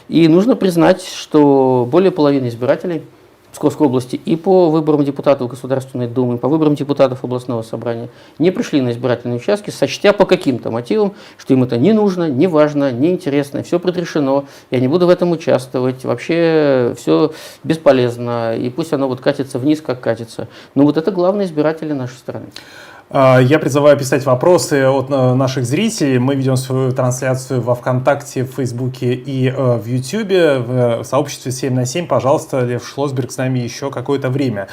И нужно признать, что более половины избирателей Псковской области и по выборам депутатов Государственной Думы, по выборам депутатов областного собрания не пришли на избирательные участки, сочтя по каким-то мотивам, что им это не нужно, не важно, не интересно, все предрешено, я не буду в этом участвовать, вообще все бесполезно, и пусть оно вот катится вниз, как катится. Но вот это главные избиратели нашей страны. Я призываю писать вопросы от наших зрителей. Мы ведем свою трансляцию во ВКонтакте, в Фейсбуке и в Ютьюбе. В сообществе 7 на 7, пожалуйста, Лев Шлосберг с нами еще какое-то время.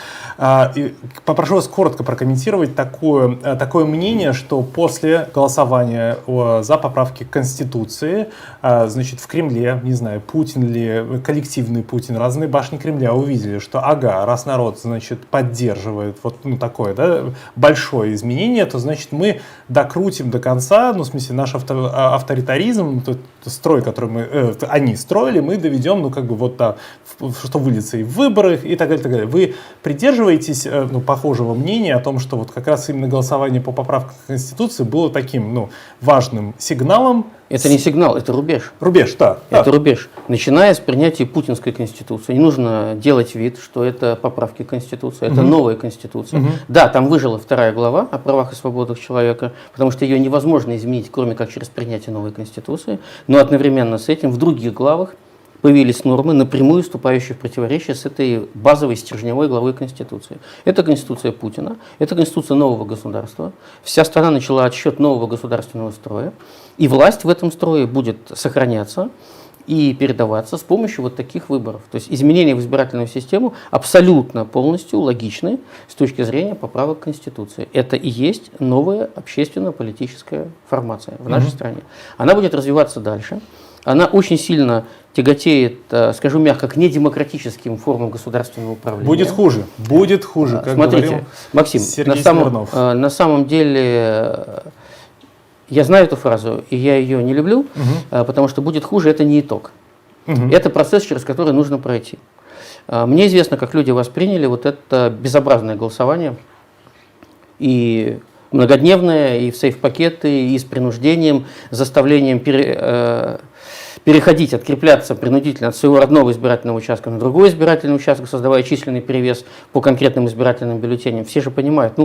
Попрошу вас коротко прокомментировать такое мнение, что после голосования за поправки к Конституции, значит, в Кремле, не знаю, Путин ли, коллективный Путин, разные башни Кремля увидели, что раз народ, значит, поддерживает вот такое, да, большое изменение, то значит мы докрутим до конца, в смысле наш авторитаризм, тот строй, который они строили, мы доведем, что выльется и в выборах и так далее, так далее. Вы придерживаетесь похожего мнения о том, что вот как раз именно голосование по поправкам к Конституции было таким важным сигналом? Это не сигнал, это рубеж. Рубеж, да. Это рубеж. Начиная с принятия путинской Конституции. Не нужно делать вид, что это поправки к Конституции, это новая Конституция. Да, там выжила 2 глава о правах и свободах человека, потому что ее невозможно изменить, кроме как через принятие новой Конституции. Но одновременно с этим в других главах появились нормы, напрямую вступающие в противоречие с этой базовой стержневой главой Конституции. Это Конституция Путина, это Конституция нового государства. Вся страна начала отсчет нового государственного строя, и власть в этом строе будет сохраняться и передаваться с помощью вот таких выборов. То есть изменения в избирательную систему абсолютно полностью логичны с точки зрения поправок к Конституции. Это и есть новая общественно-политическая формация в нашей стране. Она будет развиваться дальше. Она очень сильно тяготеет, скажу мягко, к недемократическим формам государственного управления. Будет хуже, как Смотрите, говорил Максим, Сергей Смирнов. На самом деле, я знаю эту фразу, и я ее не люблю, потому что будет хуже — это не итог. Это процесс, через который нужно пройти. Мне известно, как люди восприняли вот это безобразное голосование, и многодневное, и в сейф-пакеты, и с принуждением, заставлением переходить, открепляться принудительно от своего родного избирательного участка на другой избирательный участок, создавая численный перевес по конкретным избирательным бюллетеням. Все же понимают,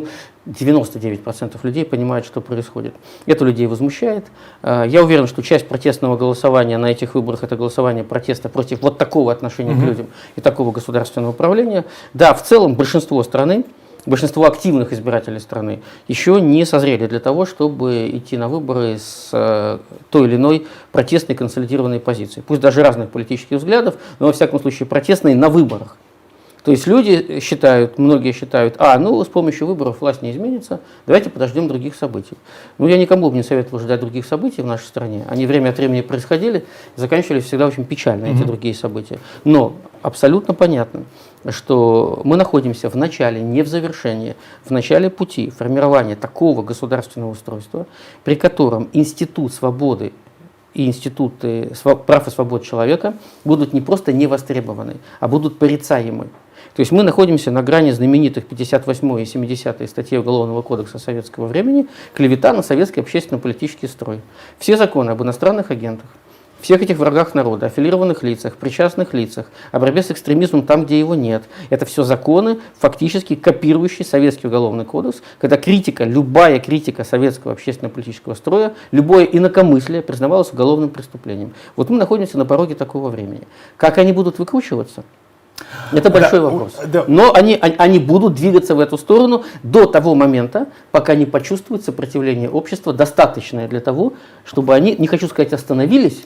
99% людей понимают, что происходит. Это людей возмущает. Я уверен, что часть протестного голосования на этих выборах — это голосование протеста против вот такого отношения к людям и такого государственного управления. Да, в целом большинство страны, большинство активных избирателей страны еще не созрели для того, чтобы идти на выборы с той или иной протестной консолидированной позицией. Пусть даже разных политических взглядов, но во всяком случае протестной на выборах. То есть люди считают, многие считают, с помощью выборов власть не изменится, давайте подождем других событий. Я никому бы не советовал ждать других событий в нашей стране. Они время от времени происходили, заканчивались всегда очень печально, эти другие события. Но абсолютно понятно, что мы находимся в начале, не в завершении, в начале пути формирования такого государственного устройства, при котором институт свободы и институты прав и свобод человека будут не просто не востребованы, а будут порицаемы. То есть мы находимся на грани знаменитых 58 и 70 статей Уголовного кодекса советского времени «Клевета на советский общественно-политический строй». Все законы об иностранных агентах, всех этих врагах народа, аффилированных лицах, причастных лицах, о борьбе с экстремизмом там, где его нет. Это все законы, фактически копирующие Советский уголовный кодекс, когда любая критика советского общественно-политического строя, любое инакомыслие признавалось уголовным преступлением. Вот мы находимся на пороге такого времени. Как они будут выкручиваться? Это большой вопрос. Но они будут двигаться в эту сторону до того момента, пока не почувствуют сопротивление общества, достаточное для того, чтобы они, не хочу сказать, остановились.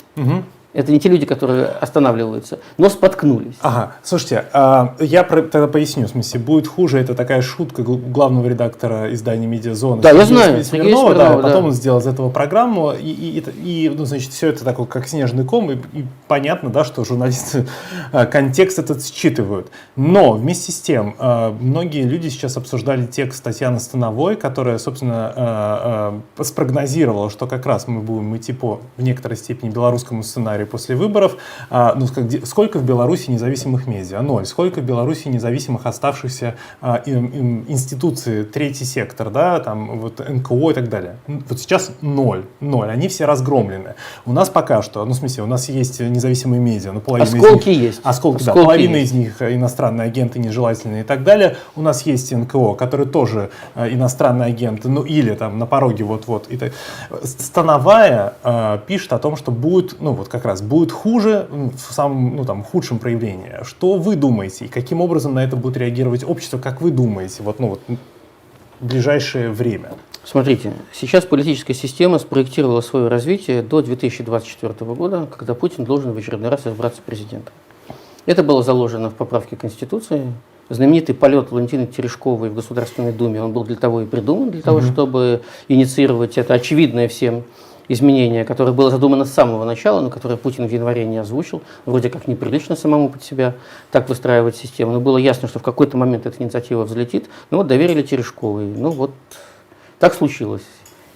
Это не те люди, которые останавливаются, но споткнулись. Слушайте, я тогда поясню, в смысле, будет хуже, это такая шутка главного редактора издания «Медиазона». Да, я знаю. Смирнова, потом он сделал из этого программу, и значит, все это такое, как снежный ком, и понятно, да, что журналисты контекст этот считывают. Но вместе с тем, многие люди сейчас обсуждали текст Татьяны Становой, которая, собственно, спрогнозировала, что как раз мы будем идти по, в некоторой степени, белорусскому сценарию, после выборов. Сколько в Беларуси независимых медиа? 0. Сколько в Беларуси независимых оставшихся институций, третий сектор, да, там, вот, НКО и так далее? Вот сейчас 0. Они все разгромлены. У нас пока что, в смысле, у нас есть независимые медиа, но половина осколки из них, есть. Осколки, да, половина из них иностранные агенты нежелательные и так далее. У нас есть НКО, который тоже иностранные агенты, или там на пороге вот-вот. Становая пишет о том, что будет, как раз будет хуже в самом, худшем проявлении. Что вы думаете и каким образом на это будет реагировать общество, как вы думаете, в ближайшее время? Смотрите, сейчас политическая система спроектировала свое развитие до 2024 года, когда Путин должен в очередной раз избраться президентом. Это было заложено в поправке Конституции. Знаменитый полет Валентины Терешковой в Государственной Думе, он был для того и придуман, для того, чтобы инициировать это очевидное всем изменение, которое было задумано с самого начала, но которое Путин в январе не озвучил. Вроде как неприлично самому под себя так выстраивать систему. Но было ясно, что в какой-то момент эта инициатива взлетит. Доверили Терешковой. Так случилось.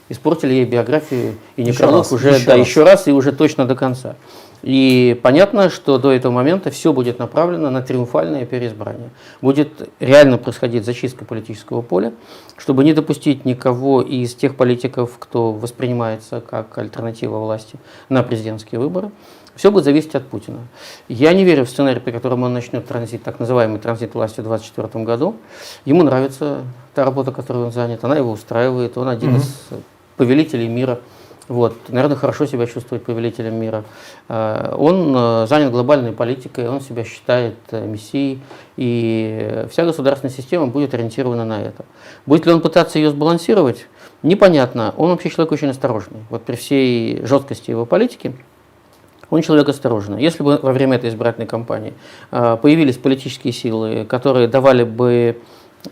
Испортили ей биографию и некролог еще раз и уже точно до конца. И понятно, что до этого момента все будет направлено на триумфальное переизбрание. Будет реально происходить зачистка политического поля, чтобы не допустить никого из тех политиков, кто воспринимается как альтернатива власти, на президентские выборы. Все будет зависеть от Путина. Я не верю в сценарий, при котором он начнет транзит, так называемый транзит власти в 2024 году. Ему нравится та работа, которой он занят, она его устраивает, он один из повелителей мира. Наверное, хорошо себя чувствует повелителем мира. Он занят глобальной политикой, он себя считает мессией, и вся государственная система будет ориентирована на это. Будет ли он пытаться ее сбалансировать? Непонятно. Он вообще человек очень осторожный. При всей жесткости его политики, он человек осторожный. Если бы во время этой избирательной кампании появились политические силы, которые давали бы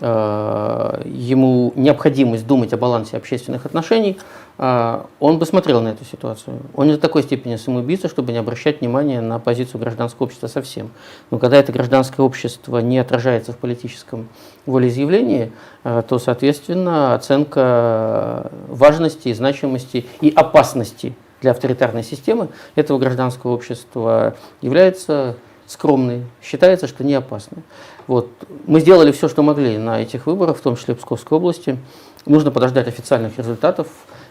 ему необходимость думать о балансе общественных отношений, он бы смотрел на эту ситуацию. Он не до такой степени самоубийца, чтобы не обращать внимания на позицию гражданского общества совсем. Но когда это гражданское общество не отражается в политическом волеизъявлении, то, соответственно, оценка важности, значимости и опасности для авторитарной системы этого гражданского общества является скромной, считается, что не опасной. Мы сделали все, что могли на этих выборах, в том числе в Псковской области. Нужно подождать официальных результатов.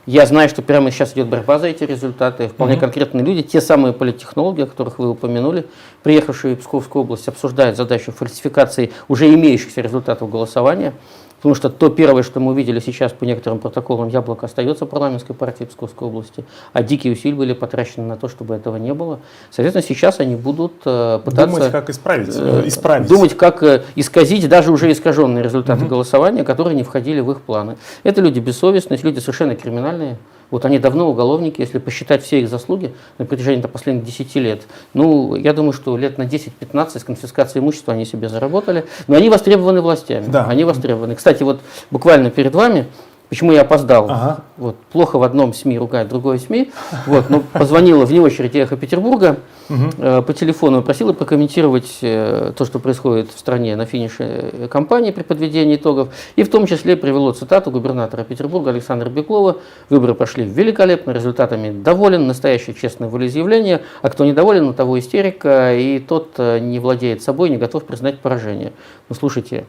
Я знаю, что прямо сейчас идет борьба за эти результаты. Вполне конкретные люди, те самые политтехнологи, о которых вы упомянули, приехавшие в Псковскую область, обсуждают задачу фальсификации уже имеющихся результатов голосования. Потому что то первое, что мы увидели сейчас по некоторым протоколам, яблоко остается парламентской партией Псковской области, а дикие усилия были потрачены на то, чтобы этого не было. Соответственно, сейчас они будут пытаться... Думать, как исправить. Думать, как исказить даже уже искаженные результаты голосования, которые не входили в их планы. Это люди бессовестные, люди совершенно криминальные. Они давно уголовники, если посчитать все их заслуги на протяжении последних 10 лет. Я думаю, что лет на 10-15 с конфискацией имущества они себе заработали. Но они востребованы властями. Да. Они востребованы. Кстати, буквально перед вами, почему я опоздал, плохо в одном СМИ ругать другое СМИ, но позвонила вне очереди «Эхо Петербурга» по телефону, просила прокомментировать то, что происходит в стране на финише кампании при подведении итогов, и в том числе привело цитату губернатора Петербурга Александра Беглова: «Выборы прошли великолепно, результатами доволен, настоящее честное волеизъявление, а кто недоволен, у того истерика, и тот не владеет собой, не готов признать поражение». Слушайте,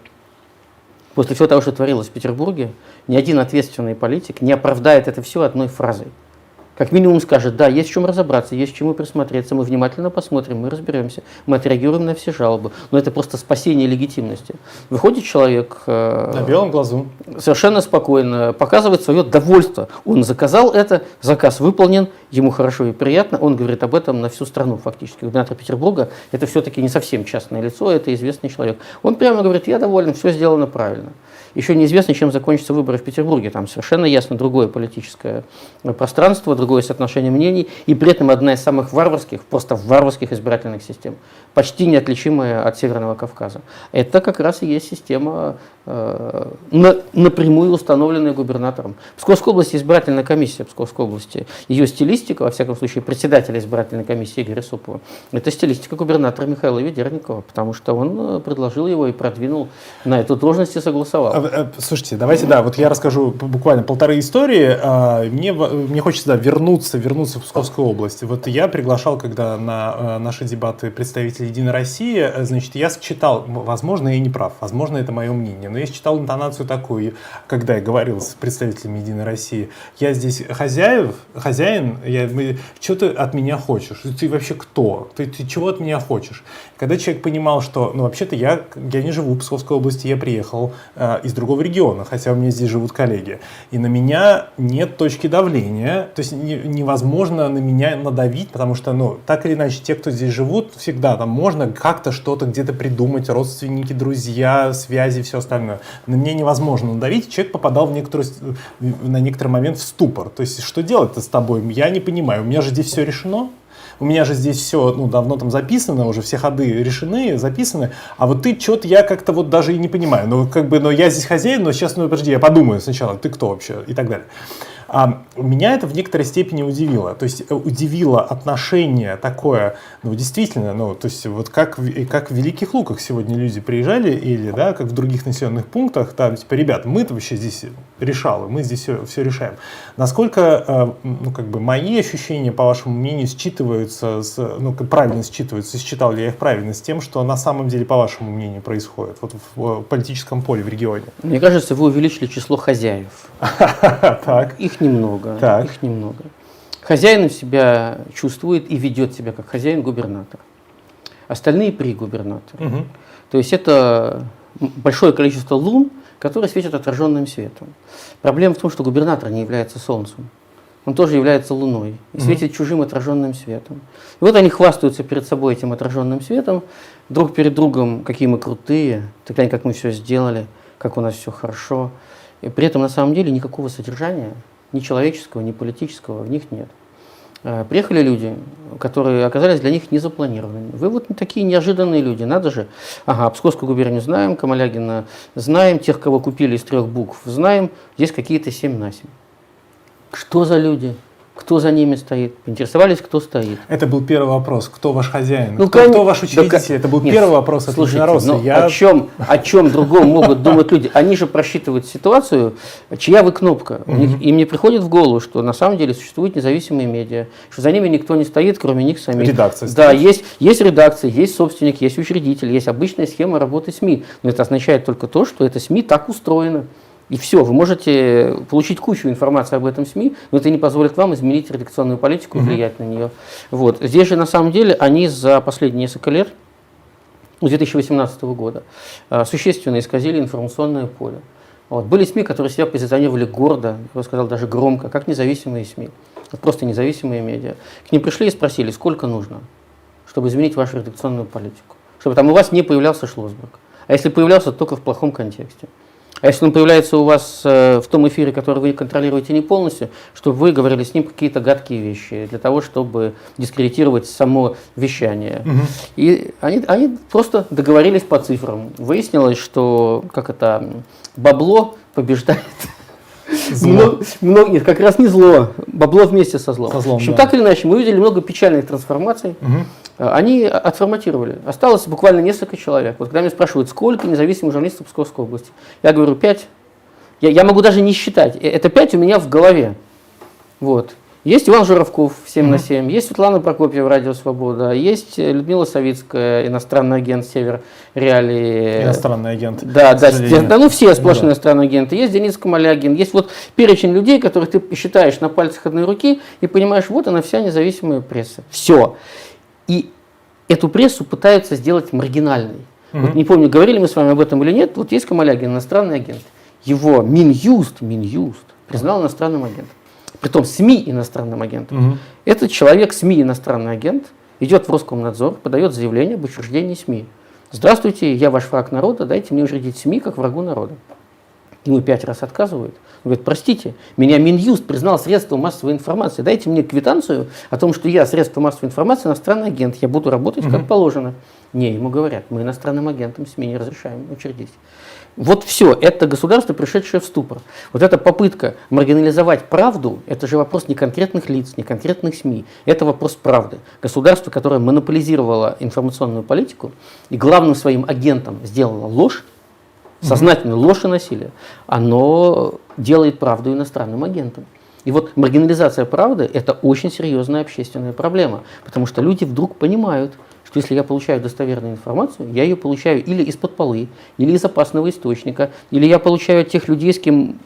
после всего того, что творилось в Петербурге, ни один ответственный политик не оправдает это все одной фразой. Как минимум скажет: да, есть в чем разобраться, есть к чему присмотреться, мы внимательно посмотрим, мы разберемся, мы отреагируем на все жалобы. Но это просто спасение легитимности. Выходит человек на белом глазу, совершенно спокойно, показывает свое довольство. Он заказал это, заказ выполнен, ему хорошо и приятно, он говорит об этом на всю страну фактически. Губернатор Петербурга — это все-таки не совсем частное лицо, это известный человек. Он прямо говорит: я доволен, все сделано правильно. Еще неизвестно, чем закончатся выборы в Петербурге. Там совершенно ясно другое политическое пространство, другое соотношение мнений, и при этом одна из самых варварских, просто варварских избирательных систем, почти неотличимая от Северного Кавказа. Это как раз и есть система, напрямую установленная губернатором. В Псковской области избирательная комиссия Псковской области, ее стилистика, во всяком случае, председателя избирательной комиссии Игоря Сопова, это стилистика губернатора Михаила Ведерникова, потому что он предложил его и продвинул на эту должность и согласовал. Слушайте, давайте, вот я расскажу буквально полторы истории. Мне хочется, вернуться в Псковскую область. Вот я приглашал, когда на наши дебаты представителей «Единой России», значит, я читал, возможно, я не прав, возможно, это мое мнение, но я читал интонацию такую, когда я говорил с представителями «Единой России», я здесь хозяин, что ты от меня хочешь? Ты вообще кто? Ты чего от меня хочешь? Когда человек понимал, что, вообще-то я не живу в Псковской области, я приехал из другого региона, хотя у меня здесь живут коллеги, и на меня нет точки давления, то есть невозможно на меня надавить, потому что, так или иначе, те, кто здесь живут, всегда там можно как-то что-то где-то придумать, родственники, друзья, связи, все остальное. На меня невозможно надавить, человек попадал на некоторый момент в ступор. То есть, что делать-то с тобой? Я не понимаю, у меня же здесь все решено. У меня же здесь все давно там записано, уже все ходы решены, записаны, а вот ты что-то я как-то даже и не понимаю. Но я здесь хозяин, но сейчас, подожди, я подумаю сначала, ты кто вообще и так далее. Меня это в некоторой степени удивило. То есть удивило отношение такое, действительно, то есть вот как в Великих Луках сегодня люди приезжали, или, как в других населенных пунктах, ребят, мы-то вообще здесь решалы, мы здесь все решаем. Насколько, мои ощущения, по вашему мнению, считываются, правильно считываются, считал ли я их правильно, с тем, что на самом деле, по вашему мнению, происходит в политическом поле в регионе? Мне кажется, вы увеличили число хозяев. Так. Их немного. Хозяин себя чувствует и ведет себя как хозяин губернатор. Остальные при губернаторе. Угу. То есть это большое количество лун, которые светят отраженным светом. Проблема в том, что губернатор не является солнцем. Он тоже является луной и светит чужим отраженным светом. И вот они хвастаются перед собой этим отраженным светом, друг перед другом, какие мы крутые, так как мы все сделали, как у нас все хорошо. И при этом на самом деле никакого содержания, ни человеческого, ни политического в них нет. Приехали люди, которые оказались для них незапланированными. Вы такие неожиданные люди, надо же. Псковскую губернию знаем, Камалягина знаем, тех, кого купили из 3 букв, знаем, есть какие-то 7 на 7. Что за люди? Кто за ними стоит? Поинтересовались, кто стоит. Это был первый вопрос. Кто ваш хозяин? Кто ваш учредитель? Это был первый вопрос от единоросса. О чем другом могут думать люди? Они же просчитывают ситуацию, чья вы кнопка. Им не приходит в голову, что на самом деле существуют независимые медиа, что за ними никто не стоит, кроме них самих. Редакция. Да, есть редакция, есть собственник, есть учредитель, есть обычная схема работы СМИ. Но это означает только то, что это СМИ так устроено. И все, вы можете получить кучу информации об этом СМИ, но это не позволит вам изменить редакционную политику и влиять на нее. Здесь же на самом деле они за последние несколько лет, с 2018 года, существенно исказили информационное поле. Были СМИ, которые себя позиционировали гордо, я бы сказал даже громко, как независимые СМИ, просто независимые медиа. К ним пришли и спросили, сколько нужно, чтобы изменить вашу редакционную политику, чтобы там у вас не появлялся Шлосберг, а если появлялся, то только в плохом контексте. А если он появляется у вас в том эфире, который вы контролируете не полностью, чтобы вы говорили с ним какие-то гадкие вещи, для того, чтобы дискредитировать само вещание. И они просто договорились по цифрам. Выяснилось, что бабло побеждает. Нет, как раз не зло, бабло вместе со злом. В общем, так или иначе, мы увидели много печальных трансформаций. Они отформатировали. Осталось буквально несколько человек. Когда меня спрашивают, сколько независимых журналистов в Псковской области, я говорю 5. Я могу даже не считать. Это 5 у меня в голове. Есть Иван Журавков, 7 на 7, есть Светлана Прокопьева, Радио Свобода, есть Людмила Савицкая, иностранный агент Север Реалии. Иностранный агент. Да, все сплошные иностранные агенты. Есть Денис Камалягин, есть перечень людей, которых ты считаешь на пальцах одной руки и понимаешь, она вся независимая пресса. Все. И эту прессу пытаются сделать маргинальной. Не помню, говорили мы с вами об этом или нет, есть Камалягин, иностранный агент. Его Минюст признал иностранным агентом. Притом СМИ иностранным агентом. Этот человек, СМИ иностранный агент, идет в Роскомнадзор, подает заявление об учреждении СМИ. Здравствуйте, я ваш враг народа, дайте мне учредить СМИ как врагу народа. Ему 5 раз отказывают. Он говорит, простите, меня Минюст признал средством массовой информации, дайте мне квитанцию о том, что я средство массовой информации, иностранный агент, я буду работать как положено. Не, ему говорят, мы иностранным агентам СМИ не разрешаем учредить. Все, это государство, пришедшее в ступор. Эта попытка маргинализовать правду, это же вопрос не конкретных лиц, не конкретных СМИ, это вопрос правды. Государство, которое монополизировало информационную политику и главным своим агентом сделало ложь, сознательно ложь и насилие, оно делает правду иностранным агентом. И вот маргинализация правды – это очень серьезная общественная проблема, потому что люди вдруг понимают, что если я получаю достоверную информацию, я ее получаю или из-под полы, или из опасного источника, или я получаю от тех людей, с кем,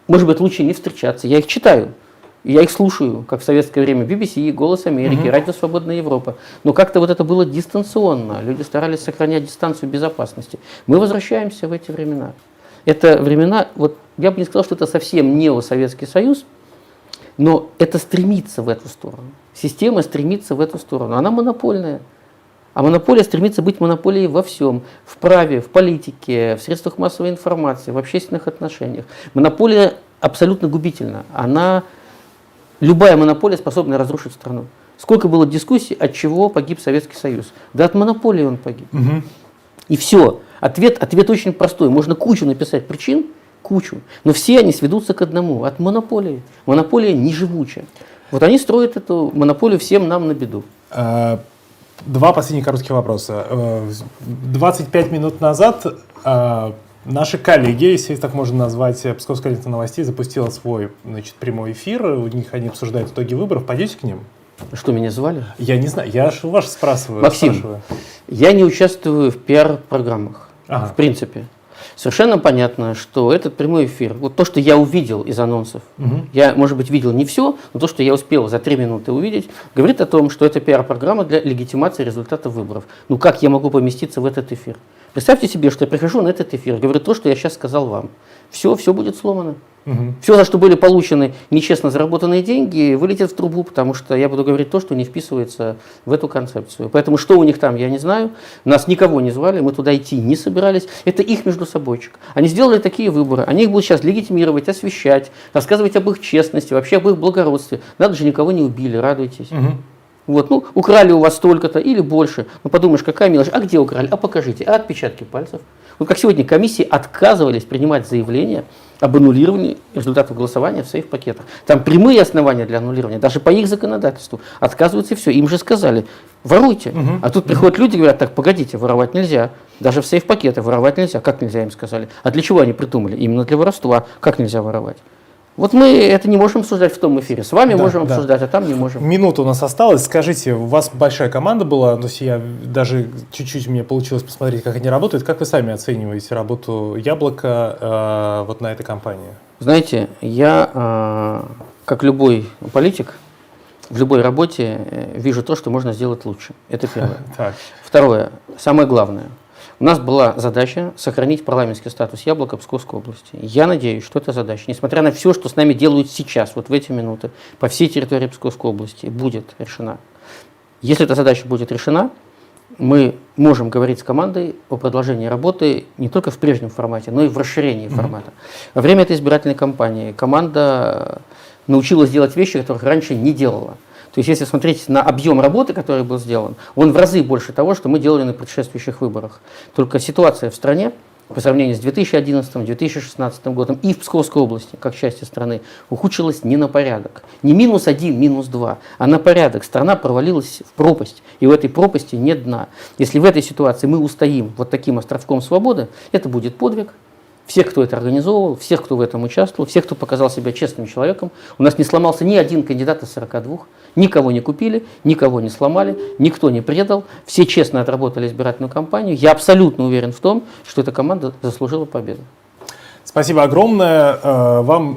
может быть, лучше не встречаться. Я их читаю, я их слушаю, как в советское время BBC, «Голос Америки», «Радио Свободная Европа». Но как-то вот это было дистанционно, люди старались сохранять дистанцию безопасности. Мы возвращаемся в эти времена. Это времена, вот я бы не сказал, что это совсем неосоветский Союз, но это стремится в эту сторону. Система стремится в эту сторону. Она монопольная. А монополия стремится быть монополией во всем. В праве, в политике, в средствах массовой информации, в общественных отношениях. Монополия абсолютно губительна. Любая монополия способна разрушить страну. Сколько было дискуссий, от чего погиб Советский Союз? Да от монополии он погиб. И все. Ответ очень простой. Можно кучу написать причин, кучу, но все они сведутся к одному. От монополии. Монополия неживучая. Вот они строят эту монополию всем нам на беду. Два последних коротких вопроса. 25 минут назад наши коллеги, если так можно назвать, Псковская лента новостей запустила свой, значит, прямой эфир. У них они обсуждают итоги выборов. Пойдете к ним? Что, меня звали? Я не знаю, я же вас спрашиваю. Максим, я не участвую в пиар-программах, в принципе. Совершенно понятно, что этот прямой эфир, вот то, что я увидел из анонсов, я, может быть, видел не все, но то, что я успел за 3 минуты увидеть, говорит о том, что это пиар-программа для легитимации результатов выборов. Ну как я могу поместиться в этот эфир? Представьте себе, что я прихожу на этот эфир, говорю то, что я сейчас сказал вам. Все будет сломано. Все, за что были получены нечестно заработанные деньги, вылетит в трубу, потому что я буду говорить то, что не вписывается в эту концепцию. Поэтому что у них там, я не знаю. Нас никого не звали, мы туда идти не собирались. Это их междусобойчик. Они сделали такие выборы, они их будут сейчас легитимировать, освещать, рассказывать об их честности, вообще об их благородстве. Надо же, никого не убили, радуйтесь. Вот, ну, украли у вас столько-то или больше. Ну, подумаешь, какая мелочь. А где украли? А покажите. А отпечатки пальцев? Вот как сегодня комиссии отказывались принимать заявления об аннулировании результатов голосования в сейф-пакетах. Там прямые основания для аннулирования, даже по их законодательству. Отказываются и все. Им же сказали, воруйте. А тут приходят люди и говорят, так, погодите, воровать нельзя. Даже в сейф-пакеты воровать нельзя. Как нельзя, им сказали. А для чего они придумали? Именно для воровства. Как нельзя воровать? Вот мы это не можем обсуждать в том эфире. С вами можем обсуждать, а там не можем. Минута у нас осталась. Скажите, у вас большая команда была, то есть я даже чуть-чуть мне получилось посмотреть, как они работают. Как вы сами оцениваете работу Яблока вот на этой компании? Знаете, я, как любой политик, в любой работе вижу то, что можно сделать лучше. Это первое. Второе, самое главное. У нас была задача сохранить парламентский статус Яблока Псковской области. Я надеюсь, что эта задача, несмотря на все, что с нами делают сейчас, вот в эти минуты, по всей территории Псковской области, будет решена. Если эта задача будет решена, мы можем говорить с командой о продолжении работы не только в прежнем формате, но и в расширении формата. Во время этой избирательной кампании команда научилась делать вещи, которых раньше не делала. То есть, если смотреть на объем работы, который был сделан, он в разы больше того, что мы делали на предшествующих выборах. Только ситуация в стране по сравнению с 2011-2016 годом и в Псковской области, как части страны, ухудшилась не на порядок. Не -1, -2, а на порядок. Страна провалилась в пропасть, и в этой пропасти нет дна. Если в этой ситуации мы устоим вот таким островком свободы, это будет подвиг. Всех, кто это организовывал, всех, кто в этом участвовал, всех, кто показал себя честным человеком. У нас не сломался ни один кандидат из 42, никого не купили, никого не сломали, никто не предал, все честно отработали избирательную кампанию. Я абсолютно уверен в том, что эта команда заслужила победу. Спасибо огромное. Вам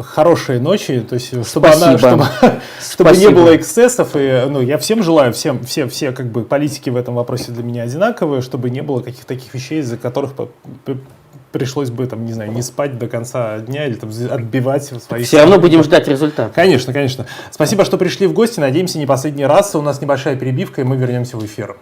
хорошей ночи, то есть, чтобы не было эксцессов. И, ну, я всем желаю, все как бы политики в этом вопросе для меня одинаковые, чтобы не было каких-то таких вещей, из-за которых пришлось бы, там, не знаю, не спать до конца дня или там, отбивать свои... Все равно будем ждать результата. Конечно, конечно. Спасибо, что пришли в гости. Надеемся, не последний раз. У нас небольшая перебивка, и мы вернемся в эфир.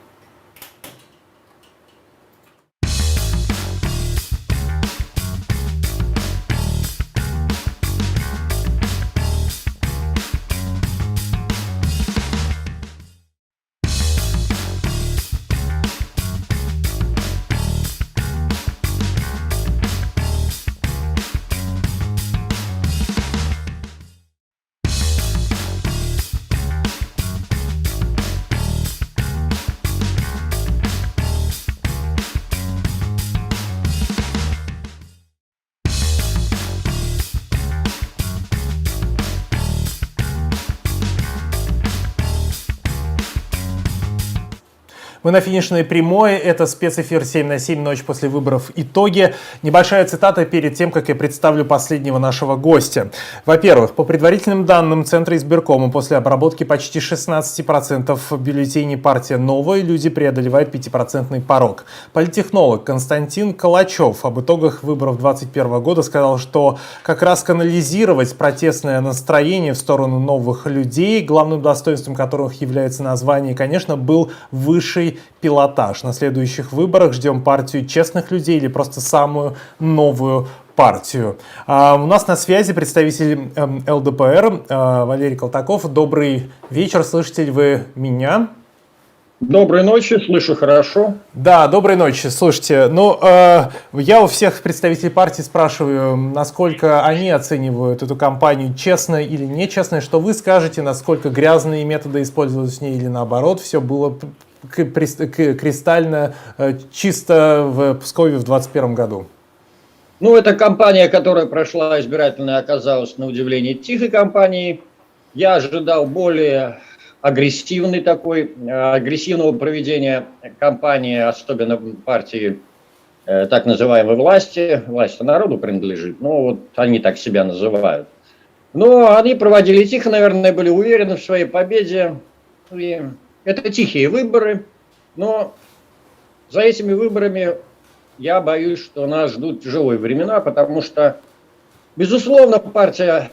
Мы на финишной прямой. Это спецэфир 7 на 7, ночь после выборов. Итоги. Небольшая цитата перед тем, как я представлю последнего нашего гостя. Во-первых, по предварительным данным Центра избиркома, после обработки почти 16% бюллетеней партия «Новая» люди преодолевают 5% порог. Политтехнолог Константин Калачев об итогах выборов 2021 года сказал, что как раз канализировать протестное настроение в сторону новых людей, главным достоинством которых является название, конечно, был высший пилотаж. На следующих выборах ждем партию честных людей или просто самую новую партию. У нас на связи представитель ЛДПР Валерий Колтаков. Добрый вечер, слышите ли вы меня? Доброй ночи, слышу хорошо. Да, доброй ночи. Слушайте, я у всех представителей партии спрашиваю, насколько они оценивают эту кампанию, честно или нечестно. Что вы скажете, насколько грязные методы использовались в ней или наоборот, все было кристально чисто в Пскове в 2021 году? Эта кампания, которая прошла избирательная, оказалась на удивление тихой кампанией. Я ожидал более агрессивного проведения кампании, особенно в партии так называемой власти. Власть народу принадлежит, они так себя называют. Но они проводили тихо, наверное, были уверены в своей победе. И это тихие выборы, но за этими выборами я боюсь, что нас ждут тяжелые времена, потому что, безусловно, партия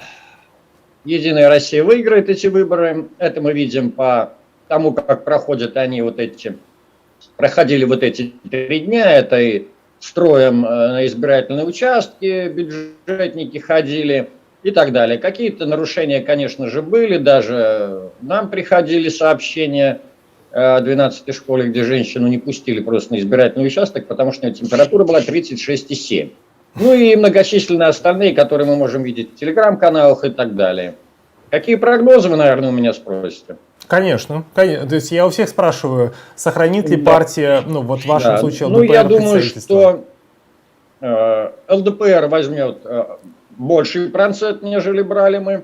«Единая Россия» выиграет эти выборы. Это мы видим по тому, как проходят они проходили эти 3 дня. Это и строем на избирательные участки бюджетники ходили и так далее. Какие-то нарушения, конечно же, были. Даже нам приходили сообщения о 12-й школе, где женщину не пустили просто на избирательный участок, потому что у нее температура была 36,7. И многочисленные остальные, которые мы можем видеть в телеграм-каналах и так далее. Какие прогнозы вы, наверное, у меня спросите? Конечно. То есть я у всех спрашиваю, сохранит ли партия, в вашем случае ЛДПР я думаю, что ЛДПР возьмет больший процент, нежели брали мы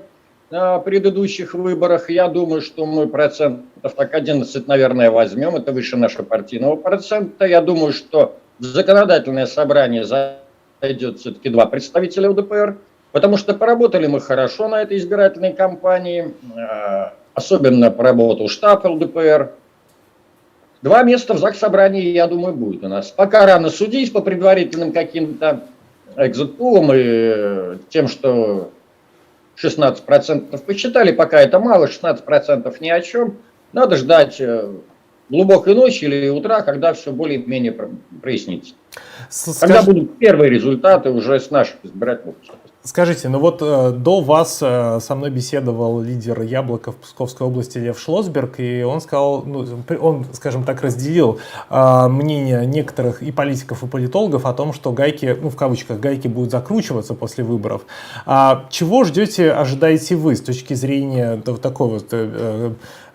на предыдущих выборах. Я думаю, что мы процентов так 11, наверное, возьмем. Это выше нашего партийного процента. Я думаю, что в законодательное собрание зайдет все-таки 2 представителя ЛДПР, потому что поработали мы хорошо на этой избирательной кампании. Особенно поработал штаб ЛДПР. 2 места в Заксобрании, я думаю, будет у нас. Пока рано судить по предварительным каким-то экзит-пулам и тем, что 16% посчитали, пока это мало, 16% ни о чем. Надо ждать глубокой ночи или утра, когда все более-менее прояснится. Когда будут первые результаты уже с наших избирательных участков. Скажите, до вас со мной беседовал лидер «Яблока» в Псковской области Лев Шлосберг, и он сказал, он, скажем так, разделил мнение некоторых и политиков, и политологов о том, что гайки, в кавычках, гайки будут закручиваться после выборов. Чего ожидаете вы с точки зрения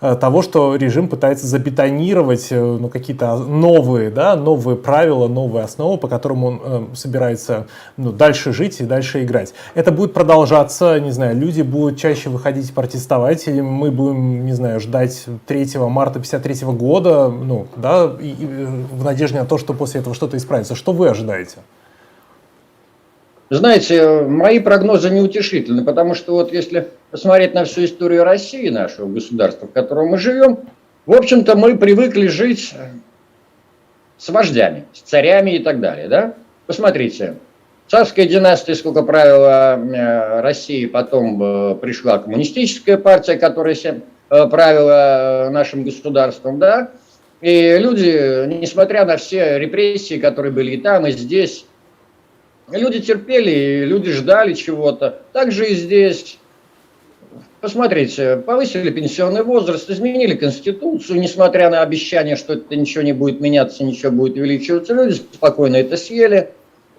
того, что режим пытается забетонировать какие-то новые правила, новые основы, по которым он собирается дальше жить и дальше играть? Это будет продолжаться, не знаю, люди будут чаще выходить протестовать, или мы будем, не знаю, ждать 3 марта 1953 года, в надежде на то, что после этого что-то исправится. Что вы ожидаете? Знаете, мои прогнозы неутешительны, потому что если посмотреть на всю историю России, нашего государства, в котором мы живем, в общем-то мы привыкли жить с вождями, с царями и так далее, да? Посмотрите. Царская династия, сколько правила России, потом пришла коммунистическая партия, которая правила нашим государством, да, и люди, несмотря на все репрессии, которые были и там, и здесь, люди терпели, и люди ждали чего-то. Также и здесь. Посмотрите, повысили пенсионный возраст, изменили Конституцию, несмотря на обещание, что это ничего не будет меняться, ничего будет увеличиваться, люди спокойно это съели.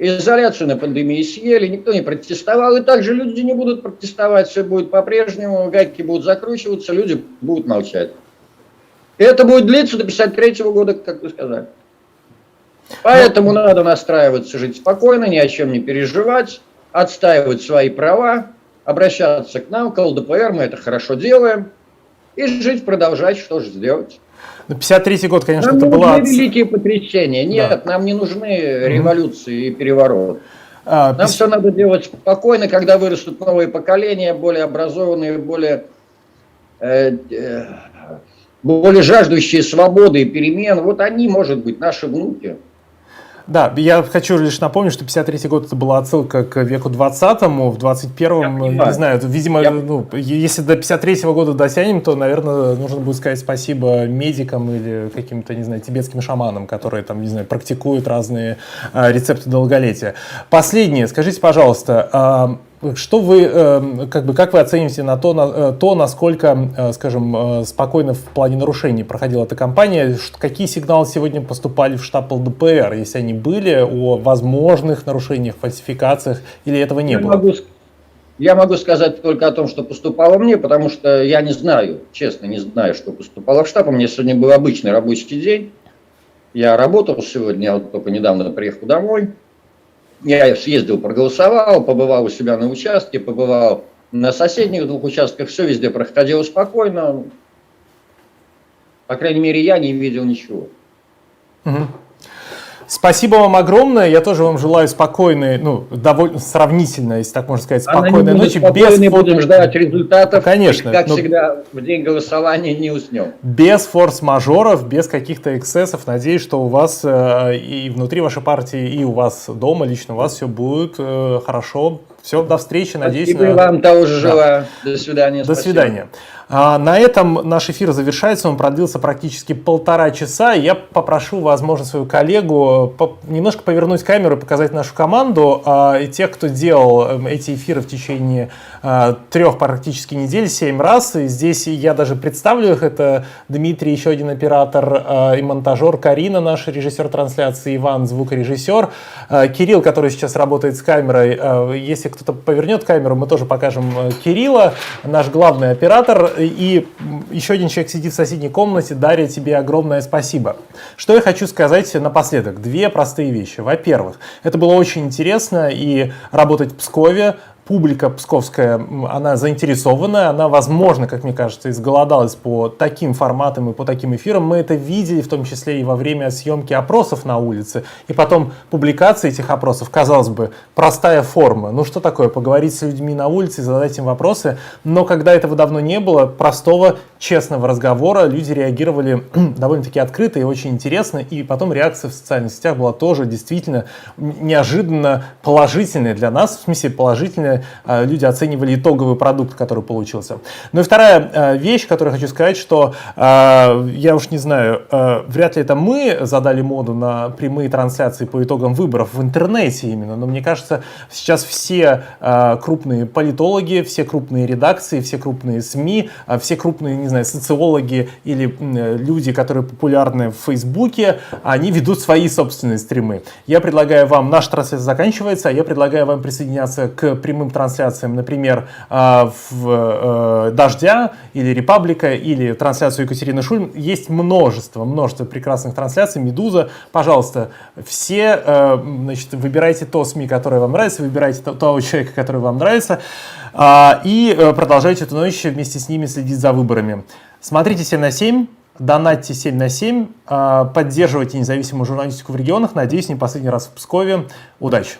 Изоляцию на пандемии съели, никто не протестовал, и также люди не будут протестовать, все будет по-прежнему, гайки будут закручиваться, люди будут молчать. И это будет длиться до 1953 года, как вы сказали. Поэтому надо настраиваться, жить спокойно, ни о чем не переживать, отстаивать свои права, обращаться к нам, к ЛДПР, мы это хорошо делаем, и жить, продолжать, что же сделать. Ну, 53-й год, конечно, нам это не была... нужны великие потрясения. Нет, нам не нужны революции и перевороты. Нам все надо делать спокойно, когда вырастут новые поколения, более образованные, более жаждущие свободы и перемен. Вот они, может быть, наши внуки. Да, я хочу лишь напомнить, что 53-й год это была отсылка к веку 20-му, в 21-м, не знаю, видимо, если до 53-го года дотянем, то, наверное, нужно будет сказать спасибо медикам или каким-то, не знаю, тибетским шаманам, которые там, не знаю, практикуют разные рецепты долголетия. Последнее, скажите, пожалуйста, что вы, как вы оцените то, насколько, скажем, спокойно в плане нарушений проходила эта кампания? Какие сигналы сегодня поступали в штаб ЛДПР, если они были, о возможных нарушениях, фальсификациях, или этого не было? Я могу сказать только о том, что поступало мне, потому что я не знаю, честно, не знаю, что поступало в штаб. У меня сегодня был обычный рабочий день. Я работал сегодня, я вот только недавно приехал домой. Я съездил, проголосовал, побывал у себя на участке, побывал на соседних 2 участках, все везде проходило спокойно. По крайней мере, я не видел ничего. Спасибо вам огромное. Я тоже вам желаю спокойной, довольно сравнительно, если так можно сказать, спокойной ночи. Будем ждать результатов. Конечно. Как всегда, в день голосования не уснем. Без форс-мажоров, без каких-то эксцессов. Надеюсь, что у вас и внутри вашей партии, и у вас дома, лично у вас все будет хорошо. Все, до встречи. Надеюсь. Спасибо вам того же желаю. До свидания. До свидания. На этом наш эфир завершается, он продлился практически 1,5 часа. Я попрошу, возможно, свою коллегу немножко повернуть камеру и показать нашу команду. И тех, кто делал эти эфиры в течение 3 практически недель, 7 раз. И здесь я даже представлю их. Это Дмитрий, еще один оператор и монтажер, Карина, наш режиссер трансляции, Иван, звукорежиссер, Кирилл, который сейчас работает с камерой. Если кто-то повернет камеру, мы тоже покажем Кирилла, наш главный оператор. И еще один человек сидит в соседней комнате. Дарья, тебе огромное спасибо. Что я хочу сказать напоследок? 2 простые вещи. Во-первых, это было очень интересно, и работать в Пскове, публика псковская, она заинтересована, она, возможно, как мне кажется, изголодалась по таким форматам и по таким эфирам. Мы это видели, в том числе и во время съемки опросов на улице, и потом публикации этих опросов. Казалось бы, простая форма. Ну что такое, поговорить с людьми на улице, задать им вопросы. Но когда этого давно не было, простого, честного разговора, люди реагировали довольно-таки открыто и очень интересно. И потом реакция в социальных сетях была тоже действительно неожиданно положительная для нас, в смысле положительная. Люди оценивали итоговый продукт, который получился. Ну и вторая вещь, которую я хочу сказать, что я уж не знаю, вряд ли это мы задали моду на прямые трансляции по итогам выборов в интернете именно, но мне кажется, сейчас все крупные политологи, все крупные редакции, все крупные СМИ, все крупные, не знаю, социологи или люди, которые популярны в Фейсбуке, они ведут свои собственные стримы. Я предлагаю вам, наша трансляция заканчивается, а я предлагаю вам присоединяться к прямым трансляциям, например, «Дождя» или «Репаблика», или трансляцию Екатерины Шульман. Есть множество прекрасных трансляций, «Медуза». Пожалуйста, все, выбирайте то СМИ, которое вам нравится, выбирайте того человека, который вам нравится, и продолжайте эту ночь вместе с ними следить за выборами. Смотрите 7/7, донатьте 7/7, поддерживайте независимую журналистику в регионах. Надеюсь, не последний раз в Пскове. Удачи!